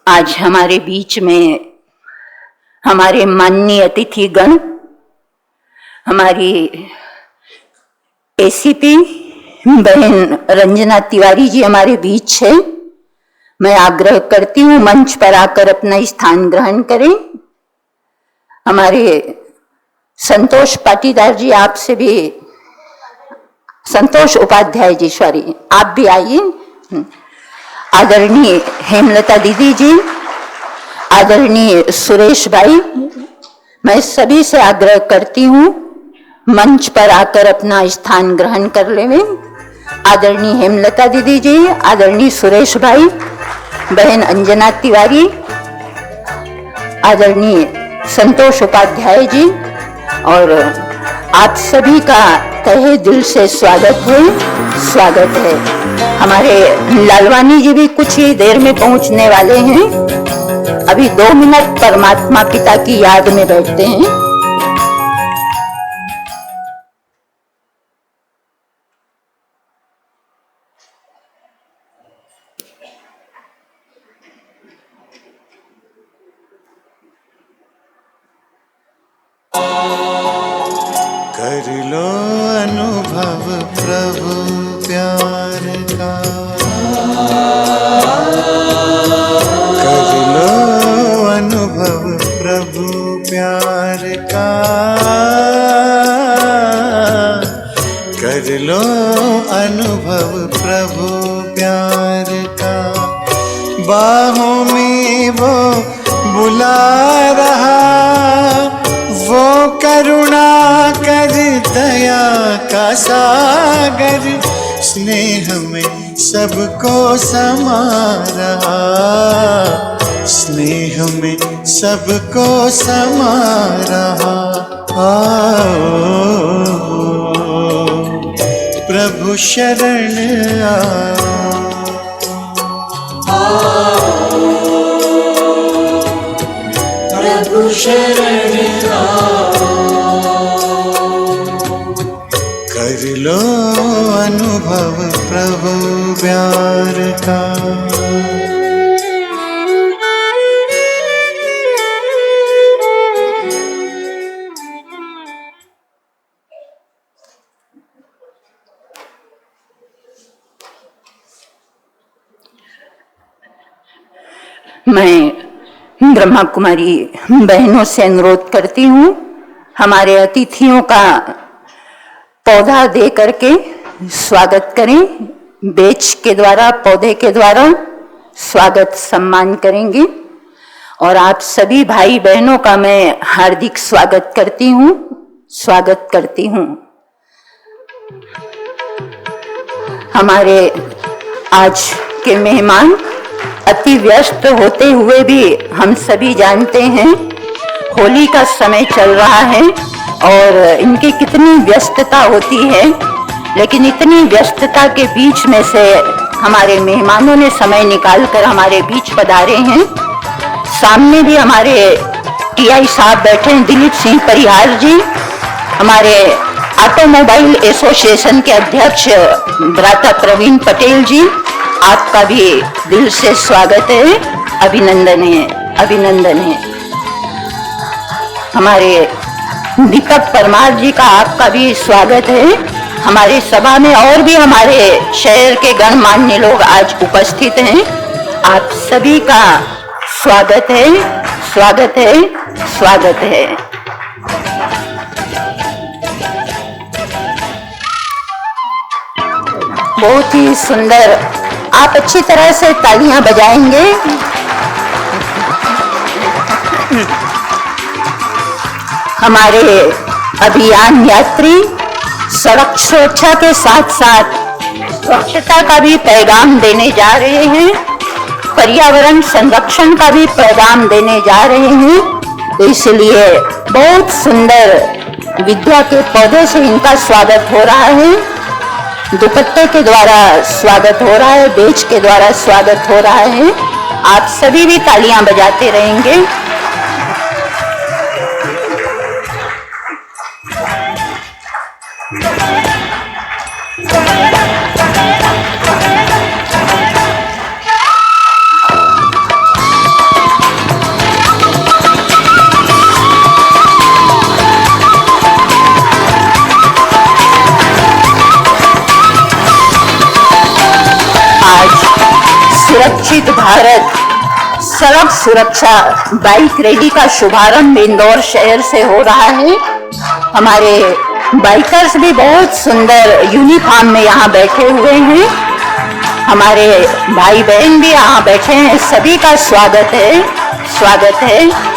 आज हमारे बीच में हमारे माननीय अतिथिगण, हमारी एसीपी बहन रंजना तिवारी जी हमारे बीच है। मैं आग्रह करती हूँ मंच पर आकर अपना स्थान ग्रहण करें। हमारे संतोष पाटीदार जी, आपसे भी, संतोष उपाध्याय जी, सॉरी, आप भी आइए। आदरणीय हेमलता दीदी जी, आदरणीय सुरेश भाई, मैं सभी से आग्रह करती हूँ मंच पर आकर अपना स्थान ग्रहण कर लें। आदरणीय हेमलता दीदी जी, आदरणीय सुरेश भाई, बहन अंजना तिवारी, आदरणीय संतोष उपाध्याय जी, और आप सभी का तहे दिल से स्वागत है, स्वागत है। हमारे लालवानी जी भी कुछ ही देर में पहुंचने वाले हैं। अभी 2 मिनट परमात्मा पिता की याद में बैठते हैं। कर लो अनुभव प्रभु प्यार का, कर लो अनुभव प्रभु प्यार का, कर लो अनुभव प्रभु प्यार का। बाहों में वो बुला रहा, वो करुणा कर दया का सागर, स्नेह में सबको समा रहा, स्नेह में सबको समा रहा। प्रभु शरण प्रभु शरण कर लो अनुभव प्रभु प्यार का। मैं ब्रह्मा कुमारी बहनों से अनुरोध करती हूँ हमारे अतिथियों का पौधा दे करके स्वागत करें। बेच के द्वारा, पौधे के द्वारा स्वागत सम्मान करेंगे। और आप सभी भाई बहनों का मैं हार्दिक स्वागत करती हूँ, स्वागत करती हूँ। हमारे आज के मेहमान अति व्यस्त होते हुए भी हम सभी जानते हैं होली का समय चल रहा है और इनकी कितनी व्यस्तता होती है, लेकिन इतनी व्यस्तता के बीच में से हमारे मेहमानों ने समय निकालकर हमारे बीच पधारे हैं। सामने भी हमारे टीआई साहब बैठे हैं, दिलीप सिंह परिहार जी, हमारे ऑटोमोबाइल एसोसिएशन के अध्यक्ष भ्राता प्रवीण पटेल जी, आपका भी दिल से स्वागत है, अभिनंदन है, अभिनंदन है। हमारे दीपक परमार जी का आपका भी स्वागत है। हमारे सभा में और भी हमारे शहर के गणमान्य लोग आज उपस्थित हैं, आप सभी का स्वागत है, स्वागत है, स्वागत है। बहुत ही सुंदर, आप अच्छी तरह से तालियां बजाएंगे। हमारे अभियान यात्री सड़क सुरक्षा के साथ साथ स्वच्छता का भी पैगाम देने जा रहे हैं, पर्यावरण संरक्षण का भी पैगाम देने जा रहे हैं। तो इसलिए बहुत सुंदर विद्या के पौधे से इनका स्वागत हो रहा है, दुपट्टे के द्वारा स्वागत हो रहा है, बेच के द्वारा स्वागत हो रहा है। आप सभी भी तालियां बजाते रहेंगे। सुरक्षित भारत सड़क सुरक्षा बाइक रैली का शुभारंभ इंदौर शहर से हो रहा है। हमारे बाइकर्स भी बहुत सुंदर यूनिफॉर्म में यहाँ बैठे हुए हैं। हमारे भाई बहन भी यहाँ बैठे हैं। सभी का स्वागत है, स्वागत है।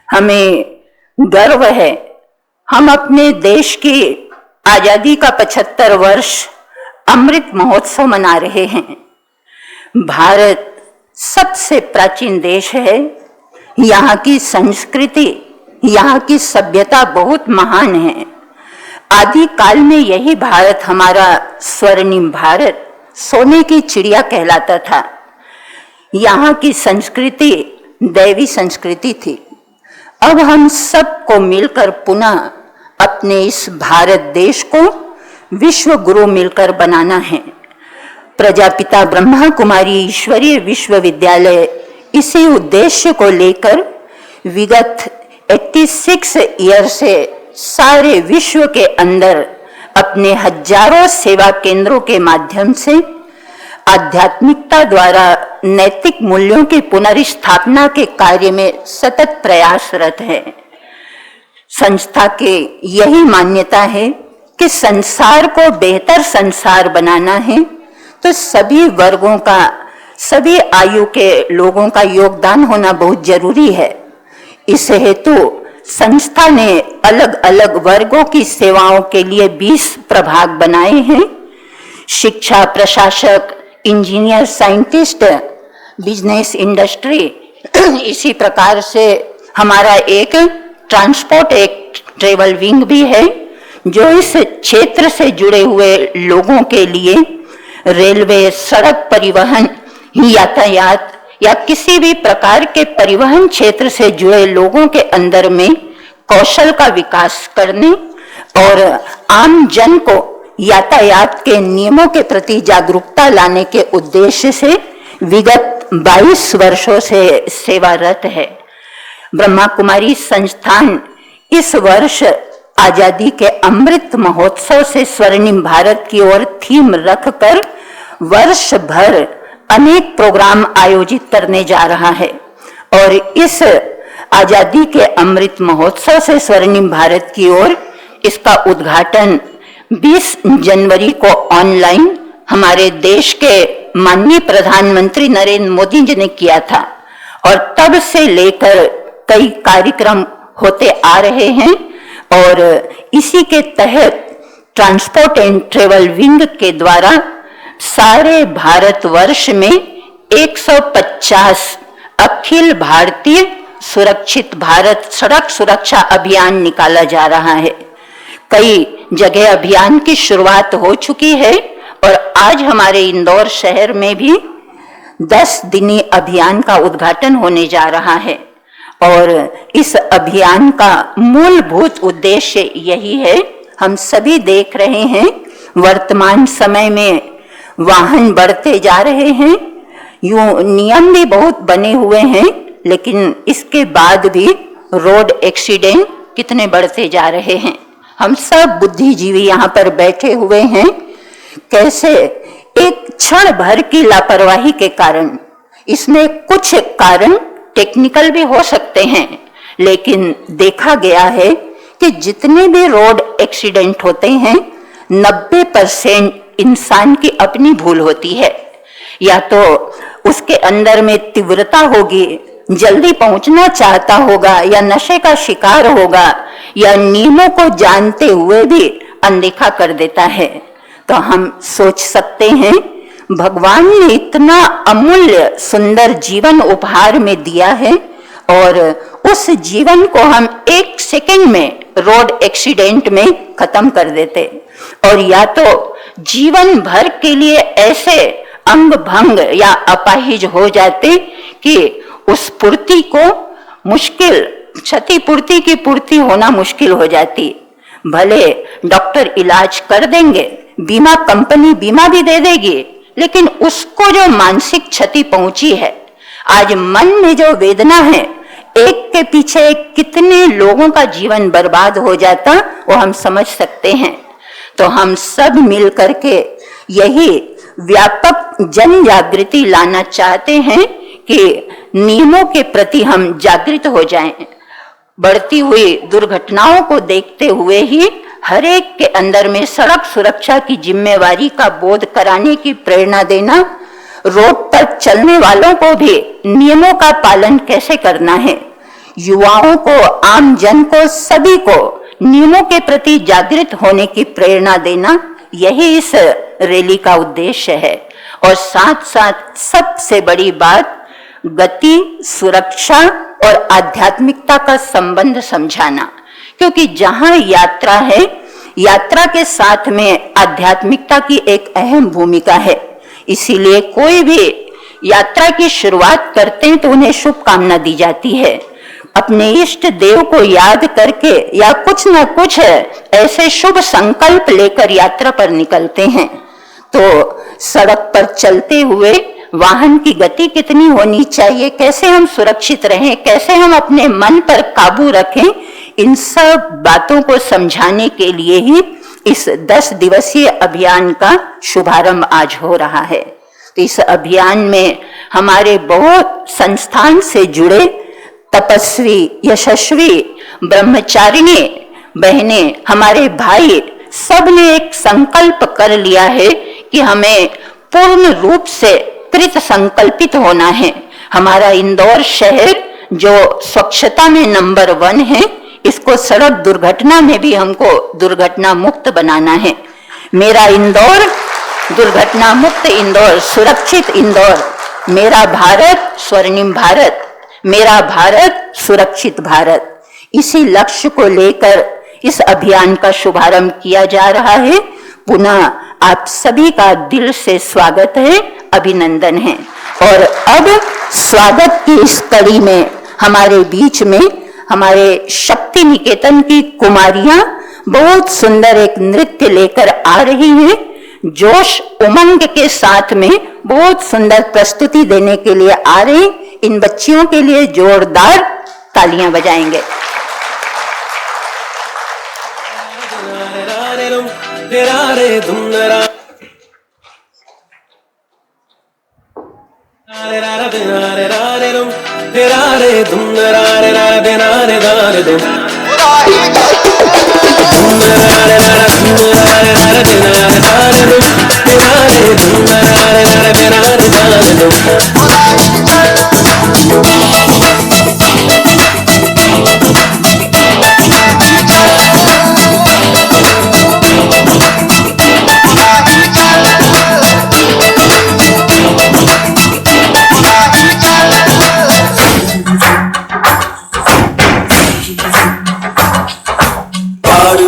हमें गर्व है, हम अपने देश की आजादी का 75 वर्ष अमृत महोत्सव मना रहे हैं। भारत सबसे प्राचीन देश है। यहाँ की संस्कृति, यहाँ की सभ्यता बहुत महान है। आदि काल में यही भारत हमारा स्वर्णिम भारत, सोने की चिड़िया कहलाता था। यहाँ की संस्कृति दैवी संस्कृति थी। अब हम सबको मिलकर पुनः अपने इस भारत देश को विश्व गुरु मिलकर बनाना है। प्रजापिता ब्रह्मा कुमारी ईश्वरीय विश्वविद्यालय इसी उद्देश्य को लेकर विगत 86 ईयर से सारे विश्व के अंदर अपने हजारों सेवा केंद्रों के माध्यम से आध्यात्मिकता द्वारा नैतिक मूल्यों की पुनर्स्थापना के कार्य में सतत प्रयासरत है। संस्था के यही मान्यता है कि संसार को बेहतर संसार बनाना है तो सभी वर्गों का, सभी आयु के लोगों का योगदान होना बहुत जरूरी है। इस हेतु संस्था ने अलग अलग वर्गों की सेवाओं के लिए 20 प्रभाग बनाए हैं। शिक्षा, प्रशासक, इंजीनियर, साइंटिस्ट, बिजनेस, इंडस्ट्री। इसी प्रकार से हमारा एक ट्रांसपोर्ट, एक ट्रेवल विंग भी है जो इस क्षेत्र से जुड़े हुए लोगों के लिए रेलवे, सड़क परिवहन, यातायात या किसी भी प्रकार के परिवहन क्षेत्र से जुड़े लोगों के अंदर में कौशल का विकास करने और आम जन को यातायात के नियमों के प्रति जागरूकता लाने के उद्देश्य से विगत 22 वर्षों से सेवारत है। ब्रह्मा कुमारी संस्थान इस वर्ष आजादी के अमृत महोत्सव से स्वर्णिम भारत की ओर थीम रखकर वर्ष भर अनेक प्रोग्राम आयोजित करने जा रहा है और इस आजादी के अमृत महोत्सव से स्वर्णिम भारत की ओर इसका उद्घाटन 20 जनवरी को ऑनलाइन हमारे देश के माननीय प्रधानमंत्री नरेंद्र मोदी जी ने किया था और तब से लेकर कई कार्यक्रम होते आ रहे हैं और इसी के तहत ट्रांसपोर्ट एंड ट्रेवल विंग के द्वारा सारे भारतवर्ष में 150 अखिल भारतीय सुरक्षित भारत सड़क सुरक्षा अभियान निकाला जा रहा है। कई जगह अभियान की शुरुआत हो चुकी है और आज हमारे इंदौर शहर में भी 10 दिनी अभियान का उद्घाटन होने जा रहा है और इस अभियान का मूलभूत उद्देश्य यही है। हम सभी देख रहे हैं वर्तमान समय में वाहन बढ़ते जा रहे हैं, यूं नियम भी बहुत बने हुए हैं, लेकिन इसके बाद भी रोड एक्सीडेंट कितने बढ़ते जा रहे हैं। हम सब बुद्धिजीवी यहाँ पर बैठे हुए हैं, कैसे एक क्षण भर की लापरवाही के कारण, इसमें कुछ कारण टेक्निकल भी हो सकते हैं, लेकिन देखा गया है कि जितने भी रोड एक्सीडेंट होते हैं 90% इंसान की अपनी भूल होती है। या तो उसके अंदर में तीव्रता होगी, जल्दी पहुंचना चाहता होगा, या नशे का शिकार होगा, या नियमों को जानते हुए भी अनदेखा कर देता है। तो हम सोच सकते हैं भगवान ने इतना अमूल्य सुंदर जीवन उपहार में दिया है और उस जीवन को हम 1 सेकंड में रोड एक्सीडेंट में खत्म कर देते, और या तो जीवन भर के लिए ऐसे अंग भंग या अपाहिज हो जाते कि उस पूर्ति को मुश्किल, क्षतिपूर्ति की पूर्ति होना मुश्किल हो जाती। भले डॉक्टर इलाज कर देंगे, बीमा कंपनी बीमा भी दे देगी, लेकिन उसको जो मानसिक क्षति पहुंची है, आज मन में जो वेदना है, एक के पीछे कितने लोगों का जीवन बर्बाद हो जाता, वो हम समझ सकते हैं। तो हम सब मिल करके यही व्यापक जन जागृति लाना चाहते हैं कि नियमों के प्रति हम जागृत हो जाएं। बढ़ती हुई दुर्घटनाओं को देखते हुए ही हर एक के अंदर में सड़क सुरक्षा की जिम्मेवारी का बोध कराने की प्रेरणा देना, रोड पर चलने वालों को भी नियमों का पालन कैसे करना है, युवाओं को, आम जन को, सभी को नियमों के प्रति जागृत होने की प्रेरणा देना, यही इस रैली का उद्देश्य है। और साथ साथ सबसे बड़ी बात, गति, सुरक्षा और आध्यात्मिकता का संबंध समझाना, क्योंकि जहां यात्रा है, यात्रा के साथ में आध्यात्मिकता की एक अहम भूमिका है। इसीलिए कोई भी यात्रा की शुरुआत करते हैं तो उन्हें शुभकामना दी जाती है। अपने इष्ट देव को याद करके या कुछ न कुछ ऐसे शुभ संकल्प लेकर यात्रा पर निकलते हैं। तो सड़क पर चलते हुए वाहन की गति कितनी होनी चाहिए, कैसे हम सुरक्षित रहें, कैसे हम अपने मन पर काबू रखें, इन सब बातों को समझाने के लिए ही इस 10 दिवसीय अभियान का शुभारंभ आज हो रहा है। तो इस अभियान में हमारे बहुत संस्थान से जुड़े तपस्वी, यशस्वी, ब्रह्मचारिणी बहनें, हमारे भाई, सब ने एक संकल्प कर लिया है कि हमें पूर्ण रूप से कृत संकल्पित होना है। हमारा इंदौर शहर जो स्वच्छता में नंबर 1 है, इसको सड़क दुर्घटना में भी हमको दुर्घटना मुक्त बनाना है। मेरा इंदौर, दुर्घटना मुक्त इंदौर, सुरक्षित इंदौर, मेरा भारत, स्वर्णिम भारत, मेरा भारत, सुरक्षित भारत, इसी लक्ष्य को लेकर इस अभियान का शुभारंभ किया जा रहा है। पुनः आप सभी का दिल से स्वागत है, अभिनंदन है। और अब स्वागत की इस कड़ी में हमारे बीच में हमारे शक्ति निकेतन की कुमारियां बहुत सुंदर एक नृत्य लेकर आ रही हैं। जोश उमंग के साथ में बहुत सुंदर प्रस्तुति देने के लिए आ रही। इन बच्चियों के लिए जोरदार तालियां बजाएंगे।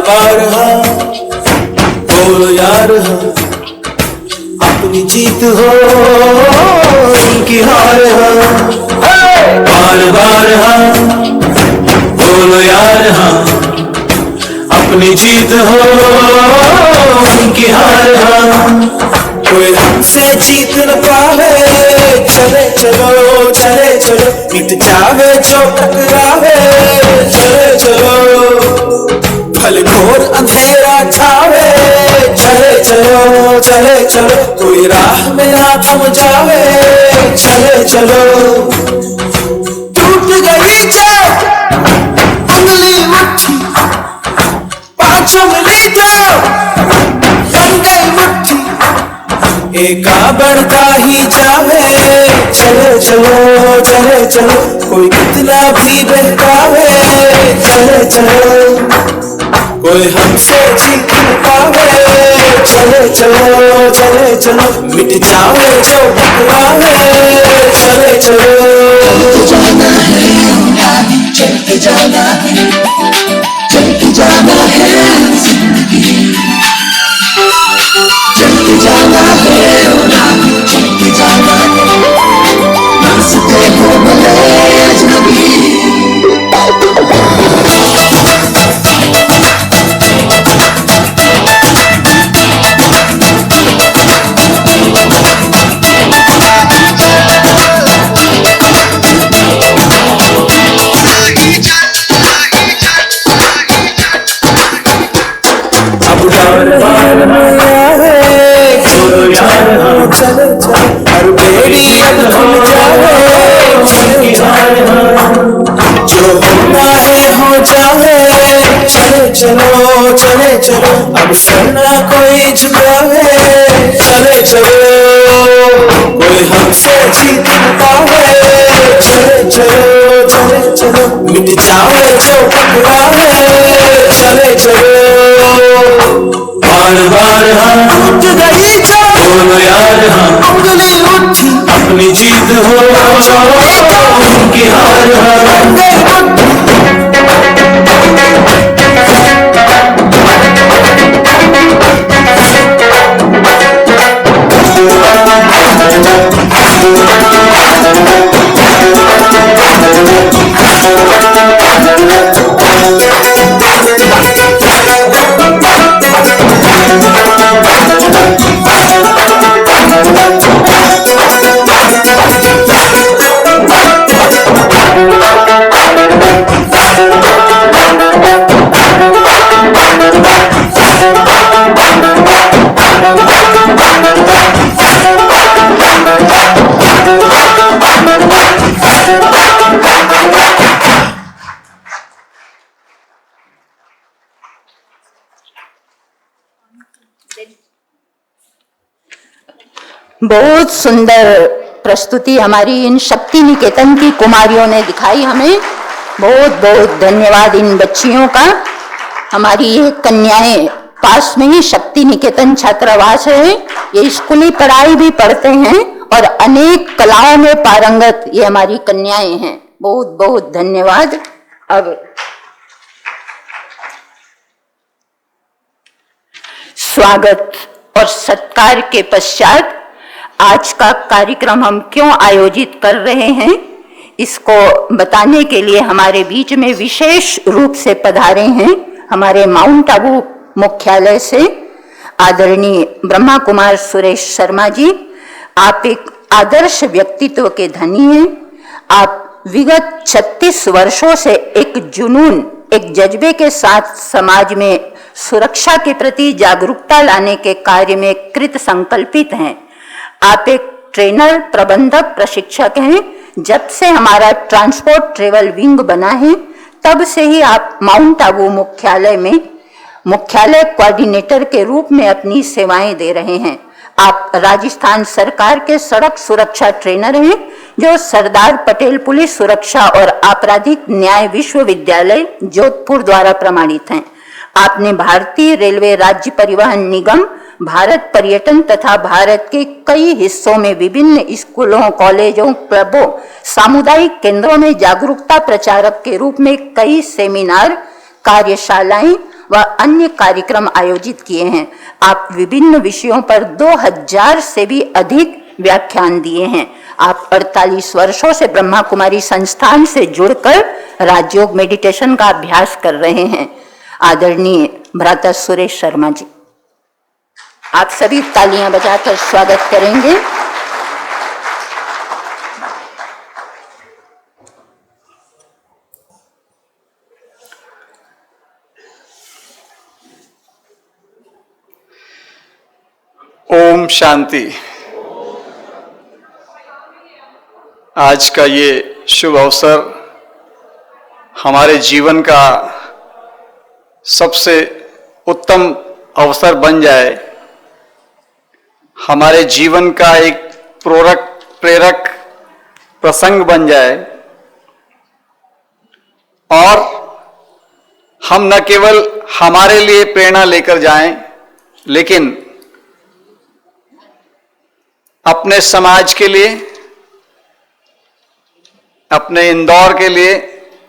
बार हाँ बोलो यार हाँ, अपनी जीत हो उनकी हार हाँ। बार बार हाँ बोलो यार हाँ, अपनी जीत हो उनकी हार हाँ। कोई हमसे जीत न पावे, चले चलो चले चलो, मिट जावे जो टकरावे, चले चलो भले घोर अंधेरा छावे, चले चलो चले चलो, कोई राह में ना थम जावे, चले चलो। टूट गई जो उंगली मुट्ठी, उंगली तो बन गई मुट्ठी, एका बढ़ता ही जावे। चले चलो चले चलो, कोई कितना भी बहकावे। चले चलो, कोई हमसे जीत न पावे। चले चलो चले चलो, मिट जावे जो टकरावे। चले चलो, जाना है चल के जाना है, चल के जाना है जिंदगी, चल के जाना है चल के जाना है, रास्ते हो भले अजनबी। चले चलो, हर बेड़ी अब खुल जाए। जो होना है हो जाए। चले चलो चले चलो, अब शर्ना कोई झुकावे। चले चलो, कोई हमसे जीत न पावे। चले चलो चले चलो, मिट जाए जो टकरावे। चले चलो, बार बार हम टूट गई जो बोलो यार, हम उंगली उठी, अपनी जीत हो उनकी हार बन गई मुट्ठी। बहुत सुंदर प्रस्तुति हमारी इन शक्ति निकेतन की कुमारियों ने दिखाई हमें। बहुत बहुत धन्यवाद इन बच्चियों का। हमारी ये कन्याएं पास में ही शक्ति निकेतन छात्रावास है, ये स्कूली पढ़ाई भी पढ़ते हैं और अनेक कलाओं में पारंगत ये हमारी कन्याएं हैं। बहुत बहुत धन्यवाद। अब स्वागत और सत्कार के पश्चात आज का कार्यक्रम हम क्यों आयोजित कर रहे हैं, इसको बताने के लिए हमारे बीच में विशेष रूप से पधारे हैं हमारे माउंट आबू मुख्यालय से आदरणीय ब्रह्मा कुमार सुरेश शर्मा जी। आप एक आदर्श व्यक्तित्व के धनी हैं। आप विगत 36 वर्षों से एक जुनून, एक जज्बे के साथ समाज में सुरक्षा के प्रति जागरूकता लाने के कार्य में कृत संकल्पित हैं। आप एक ट्रेनर, प्रबंधक, प्रशिक्षक हैं। जब से हमारा ट्रांसपोर्ट ट्रेवल विंग बना है तब से ही आप माउंट आबू मुख्यालय में मुख्यालय कोऑर्डिनेटर के रूप में अपनी सेवाएं दे रहे हैं। आप राजस्थान सरकार के सड़क सुरक्षा ट्रेनर हैं जो सरदार पटेल पुलिस सुरक्षा और आपराधिक न्याय विश्वविद्यालय जोधपुर द्वारा प्रमाणित हैं। आपने भारतीय रेलवे राज्य परिवहन निगम, भारत पर्यटन तथा भारत के कई हिस्सों में विभिन्न स्कूलों, कॉलेजों, क्लबों, सामुदायिक केंद्रों में जागरूकता प्रचारक के रूप में कई सेमिनार, कार्यशालाएं व अन्य कार्यक्रम आयोजित किए हैं। आप विभिन्न विषयों पर 2000 से भी अधिक व्याख्यान दिए हैं। आप 48 वर्षों से ब्रह्मा कुमारी संस्थान से जुड़कर राजयोग मेडिटेशन का अभ्यास कर रहे हैं। आदरणीय भ्राता सुरेश शर्मा जी, आप सभी तालियां बजाकर स्वागत करेंगे। ओम शांति। आज का ये शुभ अवसर हमारे जीवन का सबसे उत्तम अवसर बन जाए, हमारे जीवन का एक प्रेरक प्रसंग बन जाए और हम न केवल हमारे लिए प्रेरणा लेकर जाएं, लेकिन अपने समाज के लिए, अपने इंदौर के लिए,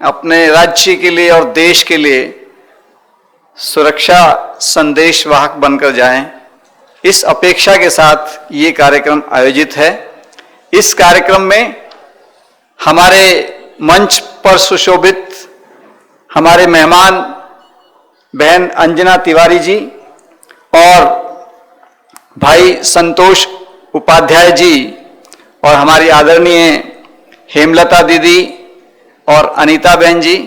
अपने राज्य के लिए और देश के लिए सुरक्षा संदेश वाहक बनकर जाएं। इस अपेक्षा के साथ ये कार्यक्रम आयोजित है। इस कार्यक्रम में हमारे मंच पर सुशोभित हमारे मेहमान बहन अंजना तिवारी जी और भाई संतोष उपाध्याय जी और हमारी आदरणीय हेमलता दीदी और अनीता बहन जी,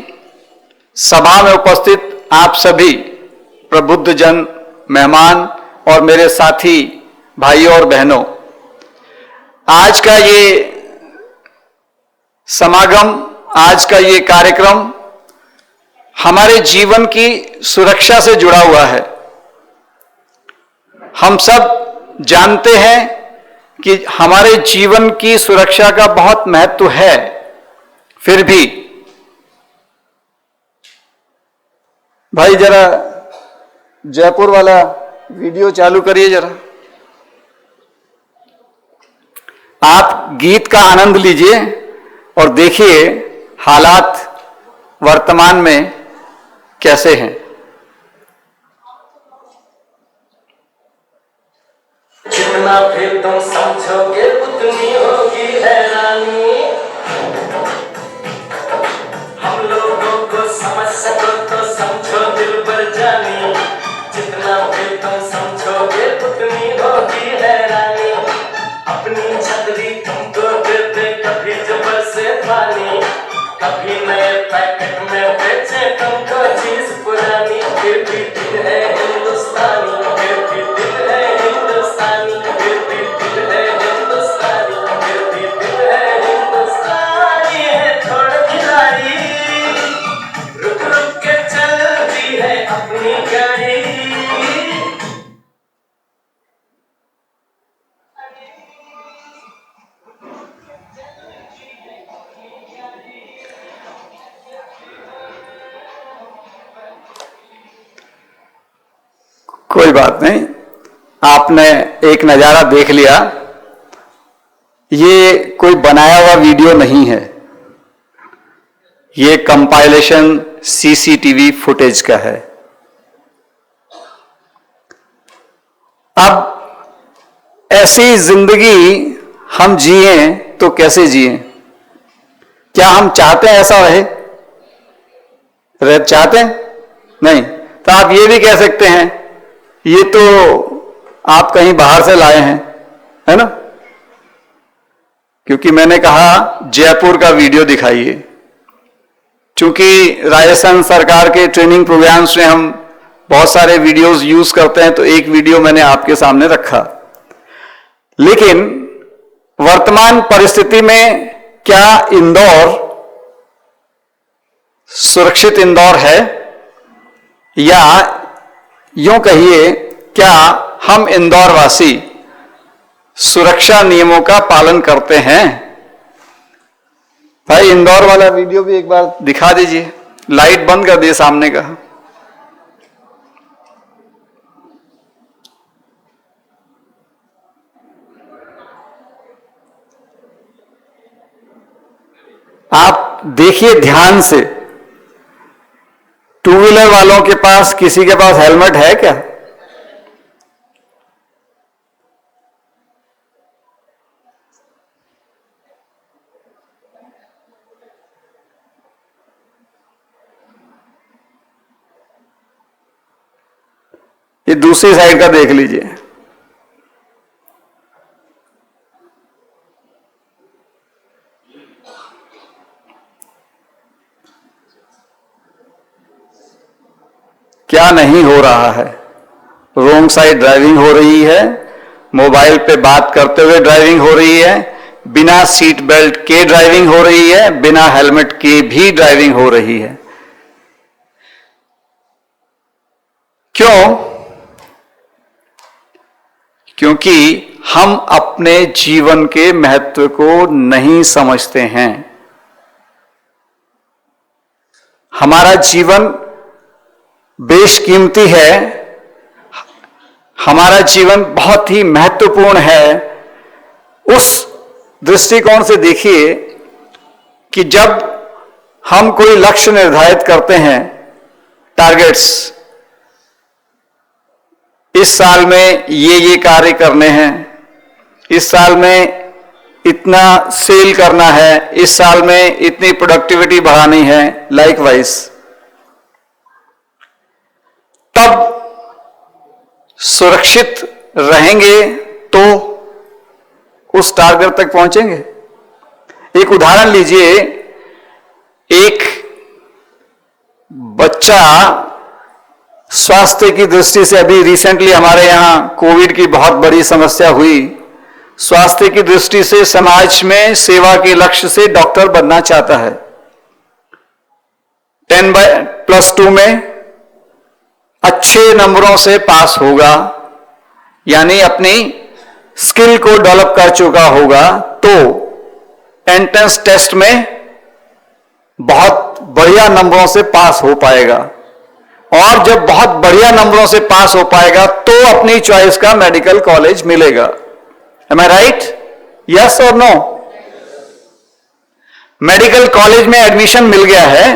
सभा में उपस्थित आप सभी प्रबुद्ध जन, मेहमान और मेरे साथी भाइयों और बहनों, आज का ये समागम, आज का ये कार्यक्रम हमारे जीवन की सुरक्षा से जुड़ा हुआ है। हम सब जानते हैं कि हमारे जीवन की सुरक्षा का बहुत महत्व है, फिर भी भाई जरा जयपुर वाला वीडियो चालू करिए जरा। आप गीत का आनंद लीजिए और देखिए हालात वर्तमान में कैसे हैं। जितना फिर तुम समझोगे उतनी होगी हैरानी। हम लोगों को समझ सको तो समझो दिल पर जानी। जितना फिर तुम समझोगे उतनी होगी हैरानी। अपनी छतरी तुमको देते कभी जबर से पानी, कभी नए पैकेट में बेचे तुमको चीज पुरानी। फिर भी दिल है हिंदुस्तानी, फिर भी दिल है हिंदुस्तानी, फिर भी दिल है हिंदुस्तानी, फिर भी दिल है हिंदुस्तानी। है थोड़ी खिलाड़ी, रुक रुक के चलती है अपनी गाड़ी। कोई बात नहीं, आपने एक नज़ारा देख लिया। ये कोई बनाया हुआ वीडियो नहीं है, ये कंपाइलेशन सीसीटीवी फुटेज का है। अब ऐसी जिंदगी हम जिए तो कैसे जिए? क्या हम चाहते हैं ऐसा रहे चाहते हैं? नहीं। तो आप ये भी कह सकते हैं ये तो आप कहीं बाहर से लाए हैं, है ना? क्योंकि मैंने कहा जयपुर का वीडियो दिखाइए। चूंकि राजस्थान सरकार के ट्रेनिंग प्रोग्राम्स में हम बहुत सारे वीडियोस यूज करते हैं, तो एक वीडियो मैंने आपके सामने रखा। लेकिन वर्तमान परिस्थिति में क्या इंदौर सुरक्षित इंदौर है, या यूं कहिए क्या हम इंदौर वासी सुरक्षा नियमों का पालन करते हैं? भाई इंदौर वाला वीडियो भी एक बार दिखा दीजिए। लाइट बंद कर दिए सामने का। आप देखिए ध्यान से, टू व्हीलर वालों के पास किसी के पास हेलमेट है क्या? ये दूसरी साइड का देख लीजिए। क्या नहीं हो रहा है? रोंग साइड ड्राइविंग हो रही है, मोबाइल पे बात करते हुए ड्राइविंग हो रही है, बिना सीट बेल्ट के ड्राइविंग हो रही है, बिना हेलमेट के भी ड्राइविंग हो रही है। क्यों? क्योंकि हम अपने जीवन के महत्व को नहीं समझते हैं। हमारा जीवन बेशकीमती है, हमारा जीवन बहुत ही महत्वपूर्ण है। उस दृष्टिकोण से देखिए कि जब हम कोई लक्ष्य निर्धारित करते हैं, टारगेट्स, इस साल में ये कार्य करने हैं, इस साल में इतना सेल करना है, इस साल में इतनी प्रोडक्टिविटी बढ़ानी है, लाइकवाइज, तब सुरक्षित रहेंगे तो उस टारगेट तक पहुंचेंगे। एक उदाहरण लीजिए, एक बच्चा स्वास्थ्य की दृष्टि से, अभी रिसेंटली हमारे यहां कोविड की बहुत बड़ी समस्या हुई, स्वास्थ्य की दृष्टि से समाज में सेवा के लक्ष्य से डॉक्टर बनना चाहता है। 10+2 में अच्छे नंबरों से पास होगा, यानी अपनी स्किल को डेवलप कर चुका होगा, तो एंट्रेंस टेस्ट में बहुत बढ़िया नंबरों से पास हो पाएगा। और जब बहुत बढ़िया नंबरों से पास हो पाएगा तो अपनी चॉइस का मेडिकल कॉलेज मिलेगा। Am I right? Yes or no? Medical college में एडमिशन मिल गया है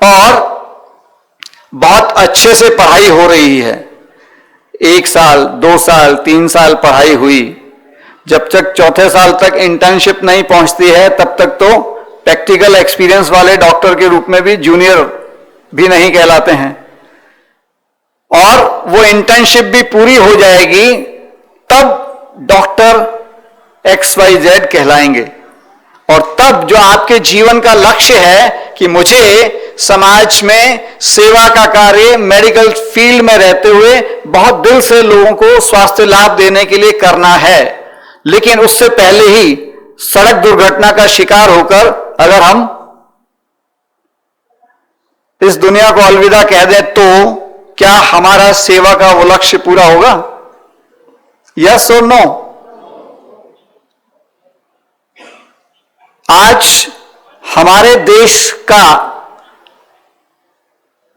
और बहुत अच्छे से पढ़ाई हो रही है। 1 साल, 2 साल, 3 साल पढ़ाई हुई। जब तक चौथे साल तक इंटर्नशिप नहीं पहुंचती है, तब तक तो प्रैक्टिकल एक्सपीरियंस वाले डॉक्टर के रूप में भी जूनियर भी नहीं कहलाते हैं। और वो इंटर्नशिप भी पूरी हो जाएगी, तब डॉक्टर XYZ कहलाएंगे। और तब जो आपके जीवन का लक्ष्य है कि मुझे समाज में सेवा का कार्य मेडिकल फील्ड में रहते हुए बहुत दिल से लोगों को स्वास्थ्य लाभ देने के लिए करना है, लेकिन उससे पहले ही सड़क दुर्घटना का शिकार होकर अगर हम इस दुनिया को अलविदा कह दें, तो क्या हमारा सेवा का वो लक्ष्य पूरा होगा? यस और नो? आज हमारे देश का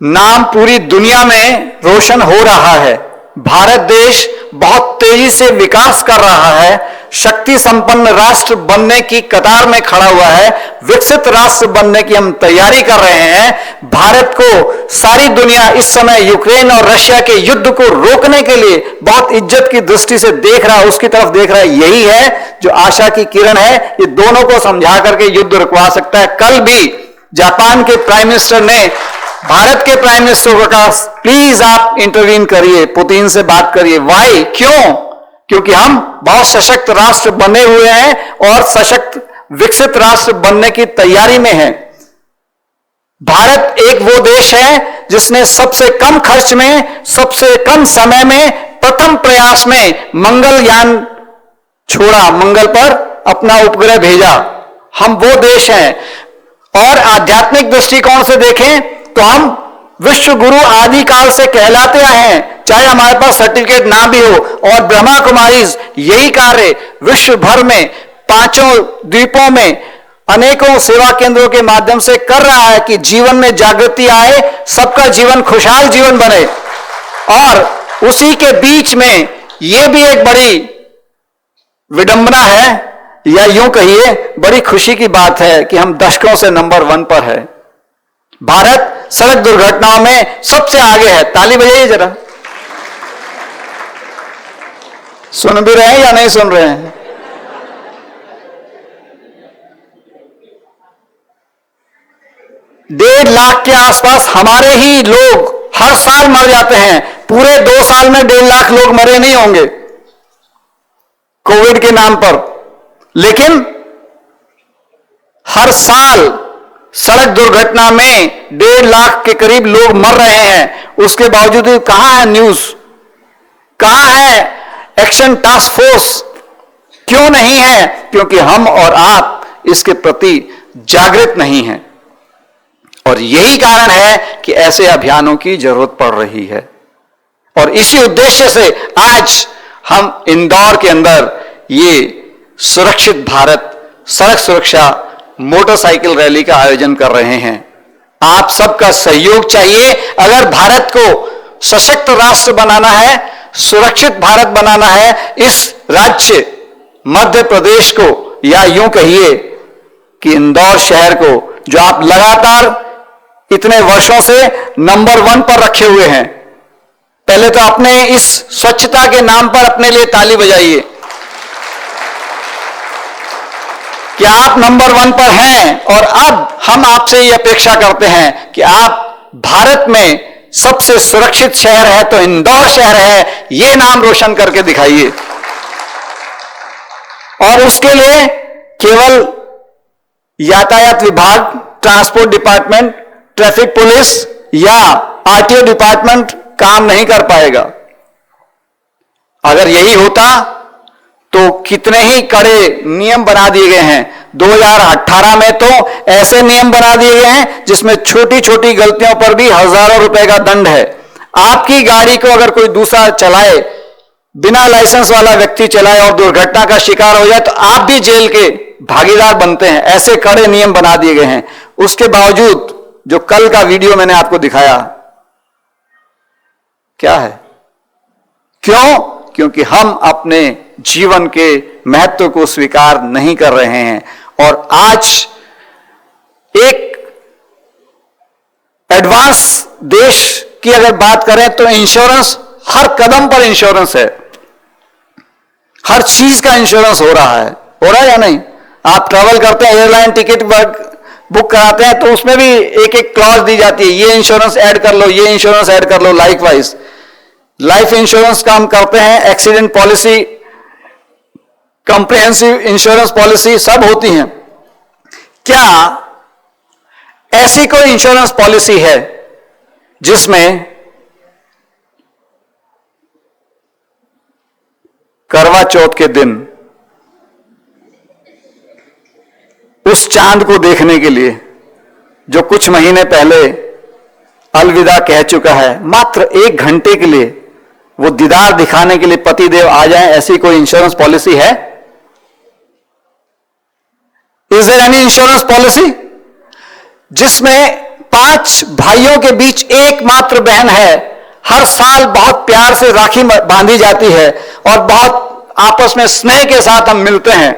नाम पूरी दुनिया में रोशन हो रहा है। भारत देश बहुत तेजी से विकास कर रहा है, शक्ति संपन्न राष्ट्र बनने की कतार में खड़ा हुआ है, विकसित राष्ट्र बनने की हम तैयारी कर रहे हैं। भारत को सारी दुनिया इस समय यूक्रेन और रशिया के युद्ध को रोकने के लिए बहुत इज्जत की दृष्टि से देख रहा है, उसकी तरफ देख रहा है। यही है जो आशा की किरण है, ये दोनों को समझा करके युद्ध रुकवा सकता है। कल भी जापान के प्राइम मिनिस्टर ने भारत के प्राइम मिनिस्टर को कहा, प्लीज आप इंटरवीन करिए, पुतिन से बात करिए। वाई? क्यों? क्योंकि हम बहुत सशक्त राष्ट्र बने हुए हैं और सशक्त विकसित राष्ट्र बनने की तैयारी में हैं। भारत एक वो देश है जिसने सबसे कम खर्च में, सबसे कम समय में, प्रथम प्रयास में मंगलयान छोड़ा, मंगल पर अपना उपग्रह भेजा। हम वो देश हैं। और आध्यात्मिक दृष्टिकोण से देखें तो हम विश्व गुरु आदि काल से कहलाते आए हैं, चाहे हमारे पास सर्टिफिकेट ना भी हो। और ब्रह्मा कुमारीज यही कार्य विश्व भर में 5 द्वीपों में अनेकों सेवा केंद्रों के माध्यम से कर रहा है कि जीवन में जागृति आए, सबका जीवन खुशहाल जीवन बने। और उसी के बीच में यह भी एक बड़ी विडंबना है, या यूं कहिए बड़ी खुशी की बात है कि हम दशकों से नंबर 1 पर है। भारत सड़क दुर्घटनाओं में सबसे आगे है। ताली बजाइए जरा। सुन भी रहे हैं या नहीं सुन रहे हैं? डेढ़ लाख के आसपास हमारे ही लोग हर साल मर जाते हैं। पूरे 2 साल में 1.5 लाख लोग मरे नहीं होंगे कोविड के नाम पर, लेकिन हर साल सड़क दुर्घटना में 1.5 लाख के करीब लोग मर रहे हैं। उसके बावजूद कहां है न्यूज, कहां है एक्शन टास्क फोर्स? क्यों नहीं है? क्योंकि हम और आप इसके प्रति जागृत नहीं हैं। और यही कारण है कि ऐसे अभियानों की जरूरत पड़ रही है। और इसी उद्देश्य से आज हम इंदौर के अंदर ये सुरक्षित भारत सड़क सुरक्षा मोटरसाइकिल रैली का आयोजन कर रहे हैं। आप सबका सहयोग चाहिए। अगर भारत को सशक्त राष्ट्र बनाना है, सुरक्षित भारत बनाना है, इस राज्य मध्य प्रदेश को, या यूं कहिए कि इंदौर शहर को, जो आप लगातार इतने वर्षों से नंबर 1 पर रखे हुए हैं, पहले तो अपने इस स्वच्छता के नाम पर अपने लिए ताली बजाइए कि आप नंबर 1 पर हैं। और अब हम आपसे ये अपेक्षा करते हैं कि आप भारत में सबसे सुरक्षित शहर है तो इंदौर शहर है, ये नाम रोशन करके दिखाइए। और उसके लिए केवल यातायात विभाग, ट्रांसपोर्ट डिपार्टमेंट, ट्रैफिक पुलिस या आरटीओ डिपार्टमेंट काम नहीं कर पाएगा। अगर यही होता तो कितने ही कड़े नियम बना दिए गए हैं। 2018 में तो ऐसे नियम बना दिए गए हैं जिसमें छोटी छोटी गलतियों पर भी हजारों रुपए का दंड है। आपकी गाड़ी को अगर कोई दूसरा चलाए, बिना लाइसेंस वाला व्यक्ति चलाए और दुर्घटना का शिकार हो जाए तो आप भी जेल के भागीदार बनते हैं। ऐसे कड़े नियम बना दिए गए हैं। उसके बावजूद जो कल का वीडियो मैंने आपको दिखाया, क्या है? क्यों? क्योंकि हम अपने जीवन के महत्व को स्वीकार नहीं कर रहे हैं। और आज एक एडवांस देश की अगर बात करें तो इंश्योरेंस, हर कदम पर इंश्योरेंस है, हर चीज का इंश्योरेंस हो रहा है या नहीं? आप ट्रैवल करते हैं, एयरलाइन टिकट बुक कराते हैं तो उसमें भी एक एक क्लॉज दी जाती है, ये इंश्योरेंस ऐड कर लो, ये इंश्योरेंस ऐड कर लो। लाइकवाइज लाइफ इंश्योरेंस का हम करते हैं, accident policy, comprehensive insurance policy सब होती हैं। क्या ऐसी कोई इंश्योरेंस पॉलिसी है जिसमें करवा चौथ के दिन उस चांद को देखने के लिए जो कुछ महीने पहले अलविदा कह चुका है, मात्र 1 घंटे के लिए वो दीदार दिखाने के लिए पतिदेव आ जाएं, ऐसी कोई इंश्योरेंस पॉलिसी है? Is there any insurance policy जिसमें 5 भाइयों के बीच एकमात्र बहन है, हर साल बहुत प्यार से राखी बांधी जाती है और बहुत आपस में स्नेह के साथ हम मिलते हैं,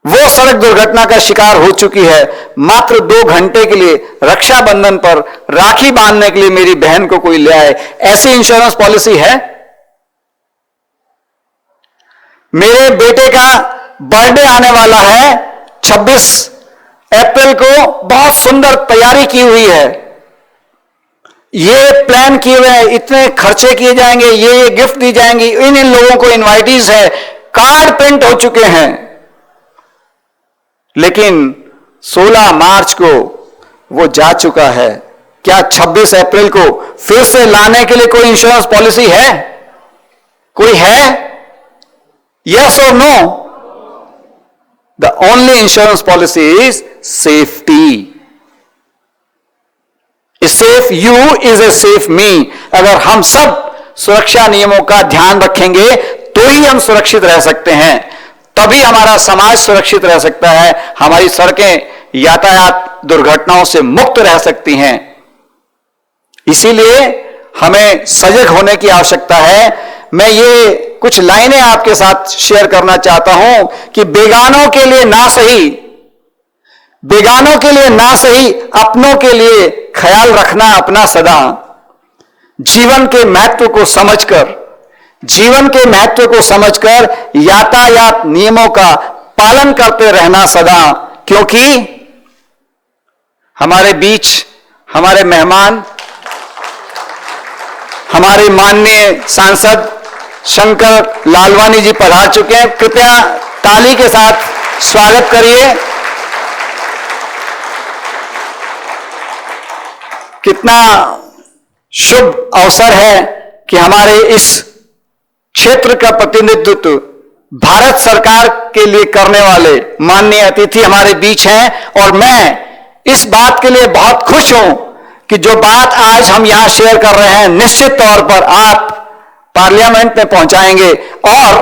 वो सड़क दुर्घटना का शिकार हो चुकी है। मात्र 2 घंटे के लिए रक्षाबंधन पर राखी बांधने के लिए मेरी बहन को कोई ले आए, ऐसी इंश्योरेंस पॉलिसी है? मेरे बेटे का बर्थडे आने वाला है 26 अप्रैल को, बहुत सुंदर तैयारी की हुई है, ये प्लान किए हुए हैं, इतने खर्चे किए जाएंगे, ये गिफ्ट दी जाएंगी, इन लोगों को इनवाइटीज है, कार्ड प्रिंट हो चुके हैं, लेकिन 16 मार्च को वो जा चुका है। क्या 26 अप्रैल को फिर से लाने के लिए कोई इंश्योरेंस पॉलिसी है? कोई है? यस और no? The only insurance policy is safety. Safe you is a safe me. अगर हम सब सुरक्षा नियमों का ध्यान रखेंगे तो ही हम सुरक्षित रह सकते हैं, तभी हमारा समाज सुरक्षित रह सकता है, हमारी सड़कें यातायात दुर्घटनाओं से मुक्त रह सकती हैं। इसीलिए हमें सजग होने की आवश्यकता है। मैं ये कुछ लाइनें आपके साथ शेयर करना चाहता हूं कि बेगानों के लिए ना सही, बेगानों के लिए ना सही, अपनों के लिए ख्याल रखना अपना सदा। जीवन के महत्व को समझकर, जीवन के महत्व को समझकर यातायात नियमों का पालन करते रहना सदा, क्योंकि हमारे बीच हमारे मेहमान, हमारे माननीय सांसद शंकर लालवानी जी पधार चुके हैं। कृपया ताली के साथ स्वागत करिए। कितना शुभ अवसर है कि हमारे इस क्षेत्र का प्रतिनिधित्व भारत सरकार के लिए करने वाले माननीय अतिथि हमारे बीच हैं, और मैं इस बात के लिए बहुत खुश हूं कि जो बात आज हम यहां शेयर कर रहे हैं निश्चित तौर पर आप पार्लियामेंट में पहुंचाएंगे और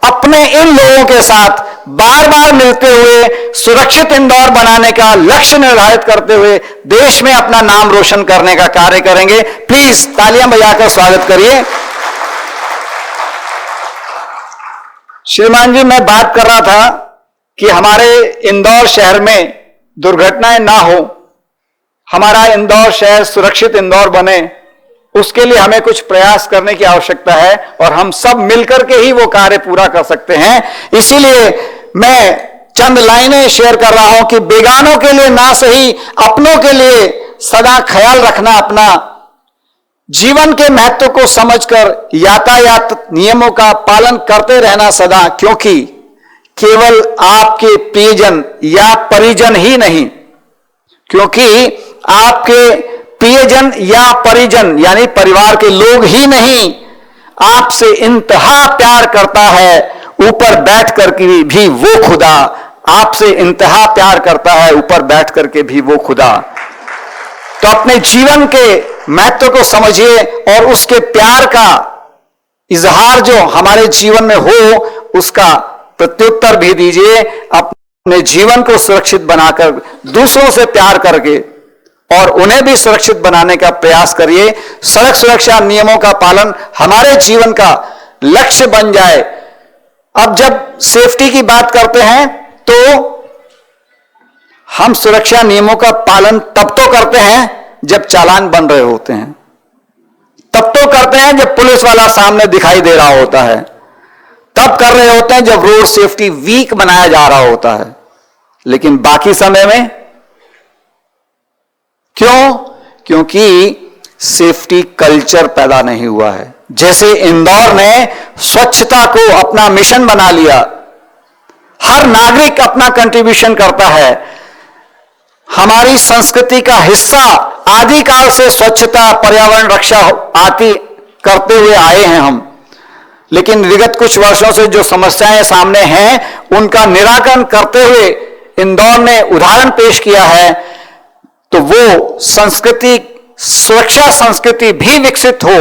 अपने इन लोगों के साथ बार बार मिलते हुए सुरक्षित इंदौर बनाने का लक्ष्य निर्धारित करते हुए देश में अपना नाम रोशन करने का कार्य करेंगे। प्लीज तालियां बजाकर स्वागत करिए। श्रीमान जी, मैं बात कर रहा था कि हमारे इंदौर शहर में दुर्घटनाएं ना हो, हमारा इंदौर शहर सुरक्षित इंदौर बने, उसके लिए हमें कुछ प्रयास करने की आवश्यकता है और हम सब मिलकर के ही वो कार्य पूरा कर सकते हैं। इसीलिए मैं चंद लाइनें शेयर कर रहा हूं कि बेगानों के लिए ना सही अपनों के लिए सदा ख्याल रखना, अपना जीवन के महत्व को समझकर यातायात नियमों का पालन करते रहना सदा, क्योंकि केवल आपके प्रियजन या परिजन ही नहीं, क्योंकि आपके प्रियजन या परिजन यानी परिवार के लोग ही नहीं, आपसे इंतहा प्यार करता है ऊपर बैठ करके भी वो खुदा, आपसे इंतहा प्यार करता है ऊपर बैठ करके भी वो खुदा। तो अपने जीवन के महत्व को समझिए और उसके प्यार का इजहार जो हमारे जीवन में हो उसका प्रत्युत्तर भी दीजिए। अपने जीवन को सुरक्षित बनाकर दूसरों से प्यार करके और उन्हें भी सुरक्षित बनाने का प्रयास करिए। सड़क सुरक्षा नियमों का पालन हमारे जीवन का लक्ष्य बन जाए। अब जब सेफ्टी की बात करते हैं तो हम सुरक्षा नियमों का पालन तब तो करते हैं जब चालान बन रहे होते हैं, तब तो करते हैं जब पुलिस वाला सामने दिखाई दे रहा होता है, तब कर रहे होते हैं जब रोड सेफ्टी वीक बनाया जा रहा होता है। लेकिन बाकी समय में क्यों? क्योंकि सेफ्टी कल्चर पैदा नहीं हुआ है। जैसे इंदौर ने स्वच्छता को अपना मिशन बना लिया, हर नागरिक अपना कंट्रीब्यूशन करता है, हमारी संस्कृति का हिस्सा आदिकाल से स्वच्छता पर्यावरण रक्षा आदि करते हुए आए हैं हम। लेकिन विगत कुछ वर्षों से जो समस्याएं सामने हैं उनका निराकरण करते हुए इंदौर ने उदाहरण पेश किया है। तो वो संस्कृति, सुरक्षा संस्कृति भी विकसित हो,